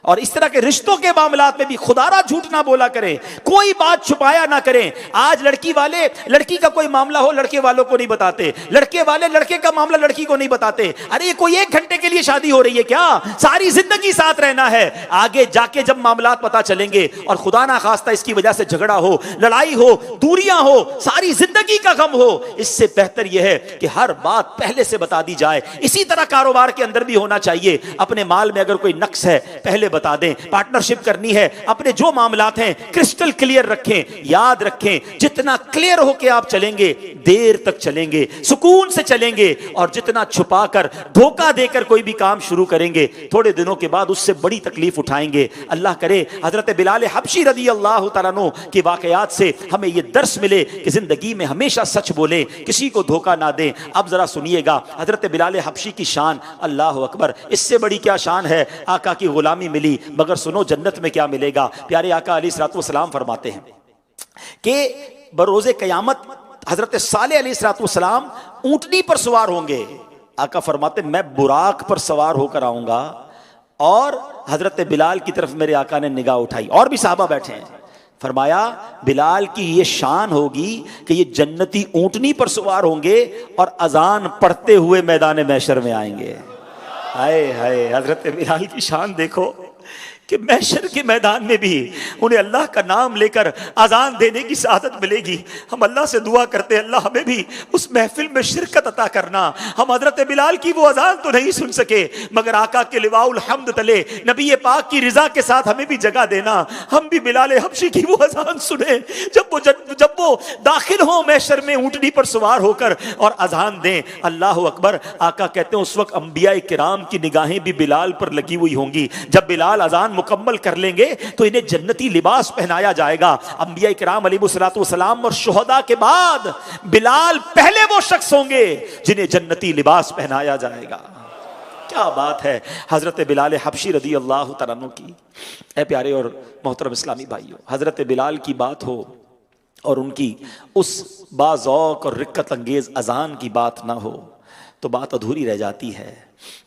Speaker 1: और इस तरह के रिश्तों के मामलात में भी खुदारा झूठ ना बोला करें, कोई बात छुपाया ना करें। आज लड़की वाले लड़की का कोई मामला हो लड़के वालों को नहीं बताते, लड़के वाले लड़के का मामला लड़की को नहीं बताते। अरे ये कोई एक घंटे के लिए शादी हो रही है क्या, सारी जिंदगी साथ रहना है। आगे जाके जब मामलात पता चलेंगे और खुदा ना खास्ता इसकी वजह से झगड़ा हो, लड़ाई हो, दूरियां हो, सारी जिंदगी का गम हो, इससे बेहतर यह है कि हर बात पहले से बता दी जाए। इसी तरह कारोबार के अंदर भी होना चाहिए। अपने माल में अगर कोई नक्स है पहले बता दें, पार्टनरशिप करनी है, अपने जो मामलात हैं क्रिस्टल क्लियर रखें। याद रखें, जितना क्लियर होके आप चलेंगे देर तक चलेंगे, सुकून से चलेंगे, और जितना छुपाकर धोखा देकर कोई भी काम शुरू करेंगे थोड़े दिनों के बाद उससे बड़ी तकलीफ उठाएंगे। अल्लाह करे हजरत बिलाल हबशी रदी अल्लाह तआला अन्हु के वाकयात से हमें यह दर्स मिले कि जिंदगी में हमेशा सच बोले, किसी को धोखा ना दें। अब जरा सुनिएगा हजरत बिलाल हबशी की शान, अल्लाह अकबर, इससे बड़ी क्या शान है। आका की गुलामी मिली, मगर सुनो जन्नत में क्या मिलेगा। प्यारे आका अलैहिस्सलाम फरमाते हैं कि बरोज़े क़यामत हजरत सालेह अलैहिस्सलाम ऊंटनी पर सवार होंगे। आका फरमाते मैं बुराक पर सवार होकर आऊंगा, और हजरत बिलाल की तरफ मेरे आका ने निगाह उठाई, और भी साहबा बैठे हैं। फरमाया बिलाल की ये शान होगी कि ये जन्नती ऊंटनी पर सवार होंगे और अजान पढ़ते हुए मैदान महशर में आएंगे। हाय हाय, हजरत बिलाल की शान देखो कि महशर के मैदान में भी उन्हें अल्लाह का नाम लेकर अजान देने की सआदत मिलेगी। हम अल्लाह से दुआ करते हैं अल्लाह हमें भी उस महफिल में शिरकत अता करना। हम हजरत बिलाल की वो अजान तो नहीं सुन सके, मगर आका के लिवाउल हम्द तले नबी पाक की रिजा के साथ हमें भी जगह देना। हम भी बिलाल हबशी की वो अजान सुने जब वो दाखिल हो महशर में ऊंटनी पर सवार होकर और अजान दें। अल्लाह अकबर। आका कहते हैं उस वक्त अंबिया किराम की निगाहें भी बिलाल पर लगी हुई होंगी। जब बिलाल अजान मुकम्मल कर लेंगे तो इन्हें जन्नती लिबास पहनाया जाएगा। अंबिया किराम अलैहिस्सलाम और शुहदा के बाद बिलाल पहले वो शख्स होंगे जिन्हें जन्नती लिबास पहनाया जाएगा। क्या बात है हजरत बिलाल हबशी रदी अल्लाह तआला अन्हु की। ऐ प्यारे और मोहतरम इस्लामी भाइयों, हजरत बिलाल की बात हो और उनकी उस बाज़ौक़ और रिक्कत अंगेज अजान की बात ना हो तो बात अधूरी रह जाती है।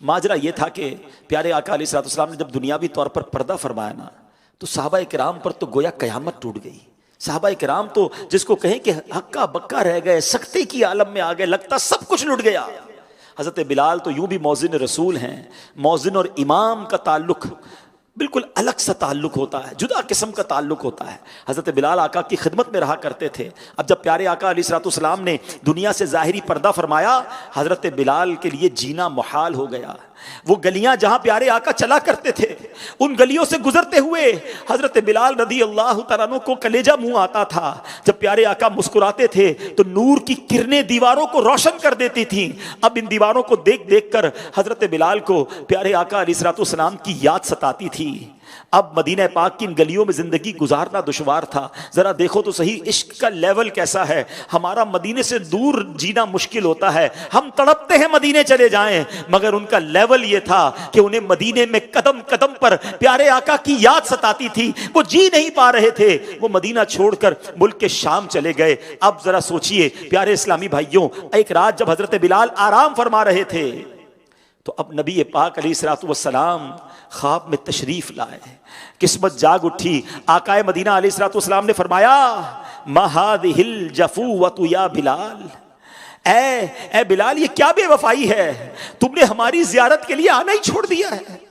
Speaker 1: माजरा ये था कि प्यारे आका अलैहिस्सलाम ने जब दुनियावी तौर पर पर्दा फरमाया ना, तो सहाबा किराम पर तो गोया कयामत टूट गई। सहाबा किराम तो जिसको कहें कि हक्का बक्का रह गए, सख्ती की आलम में आ गए, लगता सब कुछ लुट गया। हजरत बिलाल तो यूं भी मौज़िन रसूल हैं। मौज़िन और इमाम का ताल्लुक बिल्कुल अलग सा ताल्लुक होता है, जुदा किस्म का ताल्लुक होता है। हज़रत बिलाल आका की खिदमत में रहा करते थे। अब जब प्यारे आका अलैहिस्सलाम ने दुनिया से ज़ाहिरी पर्दा फरमाया, हज़रत बिलाल के लिए जीना मुहाल हो गया। वो गलियां जहां प्यारे आका चला करते थे, उन गलियों से गुजरते हुए हज़रत बिलाल रदी अल्लाह तआला अन्हु को कलेजा मुंह आता था। जब प्यारे आका मुस्कुराते थे तो नूर की किरणें दीवारों को रोशन कर देती थीं। अब इन दीवारों को देख देख कर हज़रत बिलाल को प्यारे आका अलैहिस्सलाम की याद सताती थी। अब मदीना पाक की इन गलियों में जिंदगी गुजारना दुश्वार था। जरा देखो तो सही इश्क का लेवल कैसा है। हमारा मदीने से दूर जीना मुश्किल होता है, हम तड़पते हैं मदीने चले जाएं, मगर उनका लेवल यह था कि उन्हें मदीने में कदम कदम पर प्यारे आका की याद सताती थी, वो जी नहीं पा रहे थे, वो मदीना छोड़कर मुल्क के शाम चले गए। अब जरा सोचिए प्यारे इस्लामी भाइयों, एक रात जब हजरत बिलाल आराम फरमा रहे थे तो अब नबी पाक अलैहिस्सलातु वस्सलाम ख्वाब में तशरीफ लाए, किस्मत जाग उठी। आकाए मदीना अलैहिस्सलातु वस्सलाम ने फरमाया, महादिहिल जफूवतु या बिलाल, ए बिलाल ये क्या बेवफाई है, तुमने हमारी जियारत के लिए आना ही छोड़ दिया है।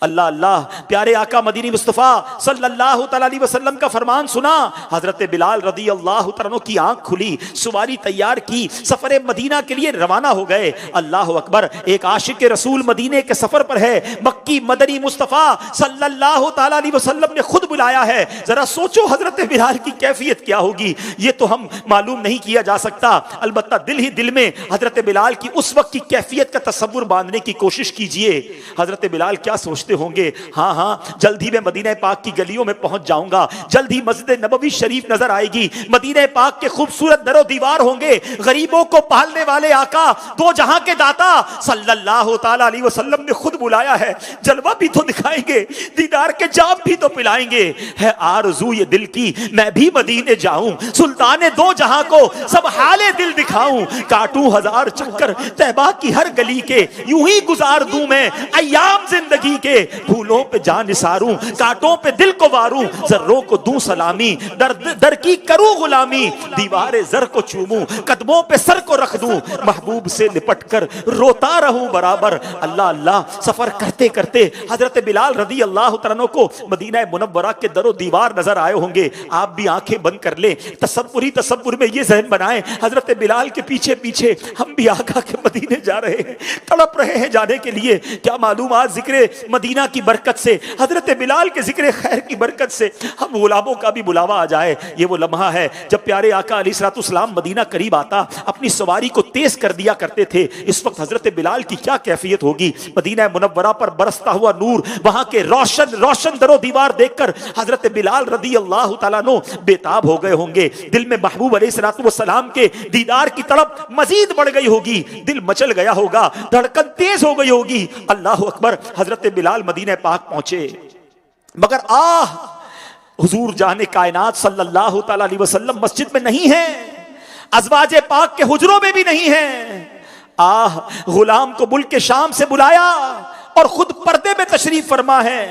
Speaker 1: अल्लाह अल्लाह, प्यारे आका मदीनी मुस्तफ़ा सल्लल्लाहु अलैहि वसल्लम का फरमान सुना। हजरत बिलाल रदी अल्लाह तआला की आंख खुली, सवारी तैयार की, सफर मदीना के लिए रवाना हो गए। अल्लाह अकबर, एक आशिक रसूल मदीने के सफर पर है, मक्की मदनी मुस्तफ़ा सल्लल्लाहु अलैहि वसल्लम ने खुद बुलाया है। जरा सोचो हजरत बिलाल की कैफियत क्या होगी, ये तो हम मालूम नहीं किया जा सकता। अलबत्ता दिल ही दिल में हजरत बिलाल की उस वक्त की कैफियत का तसव्वुर बांधने की कोशिश कीजिए। हजरत बिलाल क्या सोचते होंगे, हाँ हाँ जल्द ही मैं मदीना पाक की गलियों में पहुंच जाऊंगा, जल्द ही मस्जिद नबवी शरीफ नजर आएगी, मदीना पाक के खूबसूरत दरो दीवार होंगे, गरीबों को पालने वाले आका, दो जहां के दाता सल्लल्लाहु ताला अलैहि वसल्लम ने खुद बुलाया है, जलवा भी तो दिखाएंगे, दीदार के जाम भी तो पिलाएंगे। है आरज़ू ये दिल की मैं भी मदीने जाऊं, सुल्ताने दो जहां को सब हाले दिल दिखाऊं, काटूं हजार चक्कर तैबा की हर गली के, यूं ही गुजार दूं मैं अय्याम जिंदगी के, फूलों पे जान निसारूं, कांटों पे दिल को वारूं, जर्रों को दूं सलामी, दर की करूं गुलामी, दीवारे जर को चूमूं, कदमों पे सर को रख दूं, महबूब से लिपट कर रोता रहूं बराबर। अल्लाह अल्लाह, सफर करते करते हजरत बिलाल रदी अल्लाह तआला को मदीना मुनव्वरा के दरो दीवार नजर आए होंगे। आप भी आंखें बंद कर ले, तसव्वुर में ये ज़हन बनाए, हजरत बिलाल के पीछे पीछे हम भी आका के मदीने जा रहे हैं, तड़प रहे हैं जाने के लिए। क्या मालूम आज जिक्र मदीना की बरकत से, हजरत बिलाल के जिक्र खैर की बरकत से हम गुलामों का भी बुलावा आ जाए। ये वो लम्हा है जब प्यारे आका अलैहिस्सलाम मदीना करीब आता अपनी सवारी को तेज कर दिया करते थे। इस वक्त हजरत बिलाल की क्या कैफियत होगी। मदीना मुनव्वरा पर बरसता हुआ नूर, वहां के रोशन रोशन दरो दीवार देखकर हजरत बिलाल रदी अल्लाह तआला अन्हु बेताब हो गए होंगे। दिल में महबूब अलैहिस्सलाम के दीदार की तड़प मजीद बढ़ गई होगी, दिल मचल गया होगा, धड़कन तेज हो गई होगी। अल्लाह अकबर, हजरत बिलाल मदीना पाक पहुंचे, मगर हुजूर जाने कायनात सल्लल्लाहु ताला अलैहि वसल्लम मस्जिद में नहीं है, अज़वाजे पाक के हुजरों में भी नहीं है। गुलाम को मुल्क के शाम से बुलाया और खुद पर्दे में तशरीफ फरमा है।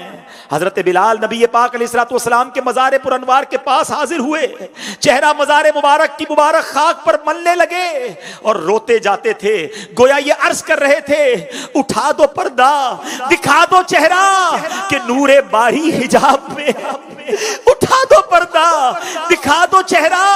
Speaker 1: हजरत बिलाल नबी पाक अलैहिस्सलाम के मज़ार पुरअनवार के पास हाजिर हुए, चेहरा मज़ार मुबारक की मुबारक खाक पर मलने लगे और रोते जाते थे, गोया ये अर्ज कर रहे थे, उठा दो पर्दा, दिखा दो चेहरा कि नूरे बारी हिजाब में, उठा दो पर्दा, दिखा दो चेहरा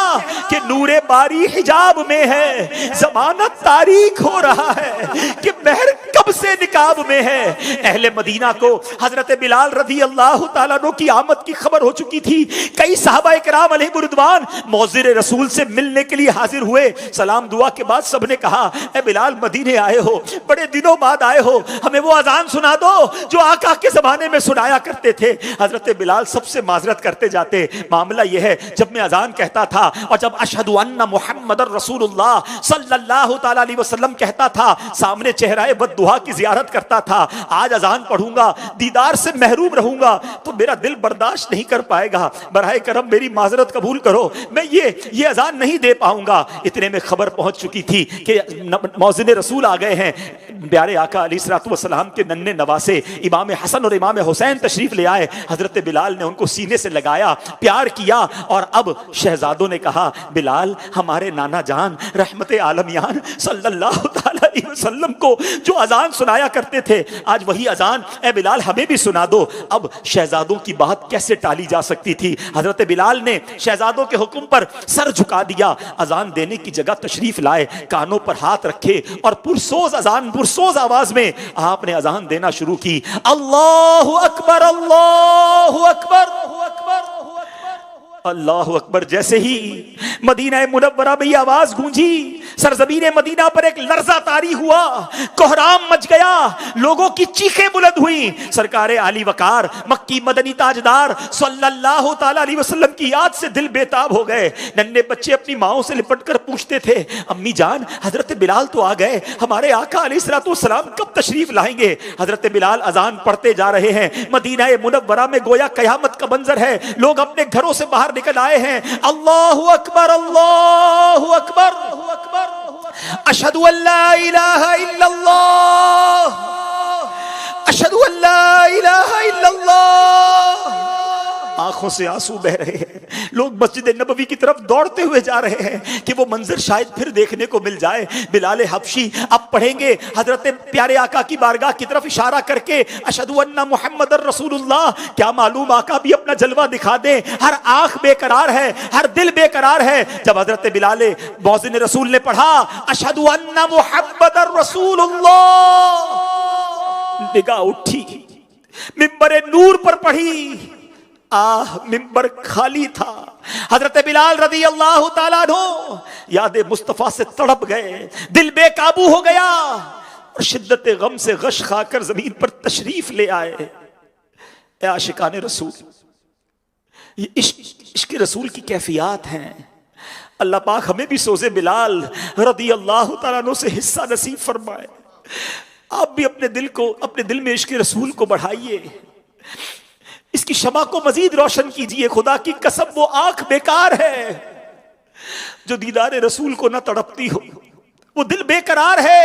Speaker 1: कि नूरे बारी हिजाब में है। ज़माना तारीख हो रहा है कि महर कब से निकाब में है। अहले मदीना को हजरत बिलाल रज़ी अल्लाह ताला अन्हु की आमद की खबर हो चुकी थी। कई सहाबा इकराम अलैहिम रिदवान मौज़िर रसूल से मिलने के लिए हाजिर हुए। सलाम दुआ के बाद सबने कहा, ए बिलाल मदीने आए हो, बड़े दिनों बाद आए हो, हमें वो अजान सुना दो जो आका के जमाने में सुनाया करते थे। हजरत बिलाल सबसे माजरत करते जाते, मामला यह है, जब मैं अजान कहता था और जब अशहदु अन्ना मुहम्मदर रसूलुल्लाह सल्लल्लाहु ताला अलैहि वसल्लम कहता था, सामने चेहराए बद्दुआ की जियारत करता था। आज अजान पढ़ूंगा, दीदार से महरूम रहूंगा तो मेरा दिल बर्दाश्त नहीं कर पाएगा, बराए करम मेरी माजरत कबूल करो, मैं ये अजान नहीं दे पाऊंगा। इतने में खबर पहुंच चुकी थी कि मौज़िन रसूल आ गए हैं। प्यारे आका अलैहिस्सलाम के नन्हे नवासे इमाम हसन और इमाम हुसैन तशरीफ ले आए। हजरत बिलाल ने उनको सीने से लगाया, प्यार किया और अब शहजादों ने कहा, बिलाल हमारे नाना जान रहमते आलमियान सल्लल्लाहु ताला अलैहि वसल्लम को जो अजान सुनाया करते थे, आज वही अजान ए बिलाल हमें भी सुना दो। अब शहजादों की बात कैसे टाली जा सकती थी। हजरत बिलाल ने शहजादों के हुक्म पर सर झुका दिया, अजान देने की जगह तशरीफ लाए, कानों पर हाथ रखे और पुरसोज आवाज में आपने अजान देना शुरू की। अल्लाहु अकबर, अल्लाहु अकबर, अल्लाहु अकबर। जैसे ही मदीना मुनव्वरा में यह आवाज गूंजी, सरजमीन मदीना पर एक लर्जा तारी हुआ, कोहराम मच गया, लोगों की चीखें बुलंद हुई। सरकारे आली वकार मक्की मदनी ताजदार सल्लल्लाहु ताला अलैहि वसल्लम की याद से दिल बेताब हो गए। नन्हे बच्चे अपनी माओं से लिपट कर पूछते थे, अम्मी जान हजरत बिलाल तो आ गए, हमारे आका अलैहिस्सलाम कब तशरीफ लाएंगे? हजरत बिलाल अजान पढ़ते जा रहे हैं। मदीना मुनव्वरा में गोया कयामत का मंजर है, लोग अपने घरों से बाहर निकल आए हैं। अल्लाहु अकबर, अल्लाहु अकबर, अशहदु अल्ला इलाहा इल्लल्लाह, अशहदु अल्ला इलाहा इल्लल्लाह। आंखों से आंसू बह रहे हैं, लोग मस्जिद नबवी की तरफ दौड़ते हुए जा रहे हैं कि वो मंजर शायद फिर देखने को मिल जाए। बिलाल हबशी अब पढ़ेंगे हजरत प्यारे आका की बारगाह की तरफ इशारा करके, अशहदु अन्ना मुहम्मदर रसूलुल्लाह। क्या मालूम आका भी अपना जलवा दिखा दे। हर आंख बेकरार है, हर दिल बेकरार है। जब हजरत बिलाल मौज़िन रसूल ने पढ़ा अशहदु अन्ना मुहम्मदर रसूलुल्लाह, निगाह उठी, मिंबरे नूर पर पढ़ी। मिंबर खाली था। हजरत बिलाल रदी अल्लाह ताला अन्हु याद मुस्तफा से तड़प गए, दिल बेकाबू हो गया और शिद्दत गम से गश खाकर जमीन पर तशरीफ ले आए। ए आशिकाने रसूल, ये इश्क रसूल की कैफियत हैं। अल्लाह पाक हमें भी सोज़े बिलाल रदी अल्लाह ताला अन्हु से हिस्सा नसीब फरमाए। आप भी अपने दिल में इश्क रसूल को बढ़ाइए, इसकी शमा को मजीद रोशन कीजिए। खुदा की कसम वो आंख बेकार है जो दीदार रसूल को ना तड़पती हो, वो दिल बेकरार है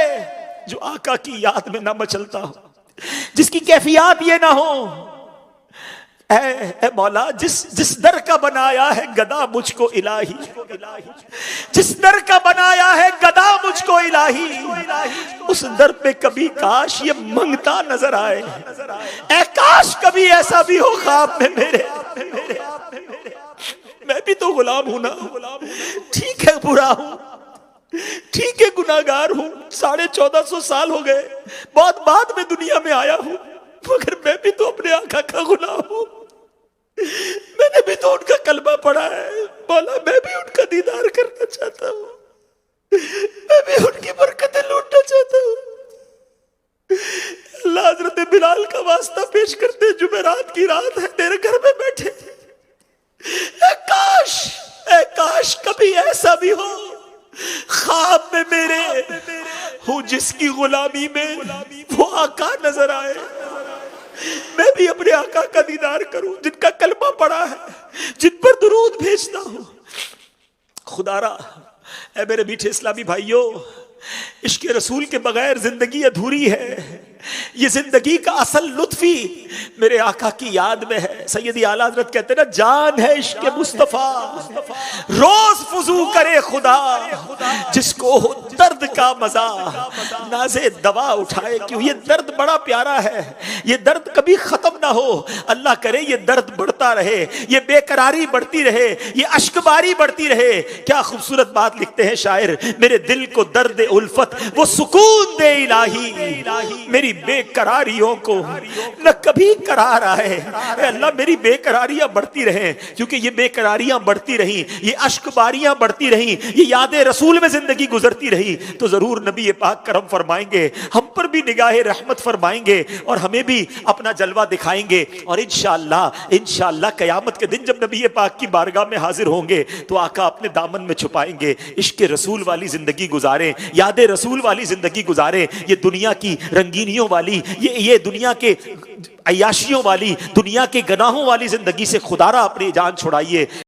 Speaker 1: जो आका की याद में ना मचलता हो, जिसकी कैफियत ये ना हो, ऐ मौला जिस दर का बनाया है गदा मुझको इलाही, जिस दर का बनाया है गदा मुझको इलाही, उस दर पे कभी काश ये मंगता नजर आए। ऐ काश कभी ऐसा भी हो ख्वाब में मेरे, मैं भी तो गुलाम हूं ना, ठीक है बुरा हूं, ठीक है गुनाहगार हूं, 1450 साल हो गए, बहुत बाद में दुनिया में आया हूं, मगर मैं भी तो अपने आका का गुलाम हूं। मैंने भी तो उनका कलमा पढ़ा है। मौला मैं भी उनका दीदार करना चाहता हूं, मैं भी उनकी बरकतें लूटना चाहता हूं। अल्लाह हजरत बिलाल का वास्ता पेश करते, जुमेरात की रात है, तेरे घर में बैठे, ऐ काश कभी ऐसा भी हो ख्वाब में मेरे हूं जिसकी गुलामी में वो आका नजर आए, मैं भी अपने आका का दीदार करूं, जिनका कलमा पड़ा है, जिन पर दुरूद भेजता हूं। खुदारा ऐ मेरे मीठे इस्लामी भाइयों, इश्क रसूल के बगैर जिंदगी अधूरी है। ये जिंदगी का असल लुत्फी मेरे आका की याद में है। सैयदी आला हज़रत कहते हैं ना, जान है इश्क मुस्तफा रोज फुजू करे खुदा, जिसको हो दर्द का मजा नाज़े दवा उठाए। क्यों? ये दर्द बड़ा प्यारा है, ये दर्द कभी खत्म ना हो। अल्लाह करे ये दर्द बढ़ता रहे, ये बेकरारी बढ़ती रहे, ये अश्कबारी बढ़ती रहे। क्या खूबसूरत बात लिखते हैं शायर, मेरे दिल को दर्द उल्फत वो सुकून दे इलाही, मेरी बेकरारियों को न कभी करार आए। अल्लाह मेरी बेकरारियां बढ़ती रहे, क्योंकि ये बेकरारियां बढ़ती रही, ये अश्कबारियां बढ़ती रही, ये यादें रसूल में जिंदगी गुजरती रही, तो जरूर नबी पाक करम फरमाएंगे, हम पर भी निगाहे रहमत फरमाएंगे और हमें भी अपना जलवा दिखाएंगे। और इंशाअल्लाह कयामत के दिन जब नबी पाक की बारगाह में हाजिर होंगे तो आका अपने दामन में छुपाएंगे। इश्क रसूल वाली जिंदगी गुजारें, यादें रसूल वाली जिंदगी गुजारें। ये दुनिया की रंगीनियों वाली, ये दुनिया के अय्याशियों वाली, दुनिया के गनाहों वाली जिंदगी से खुदारा अपनी जान छुड़ाइए।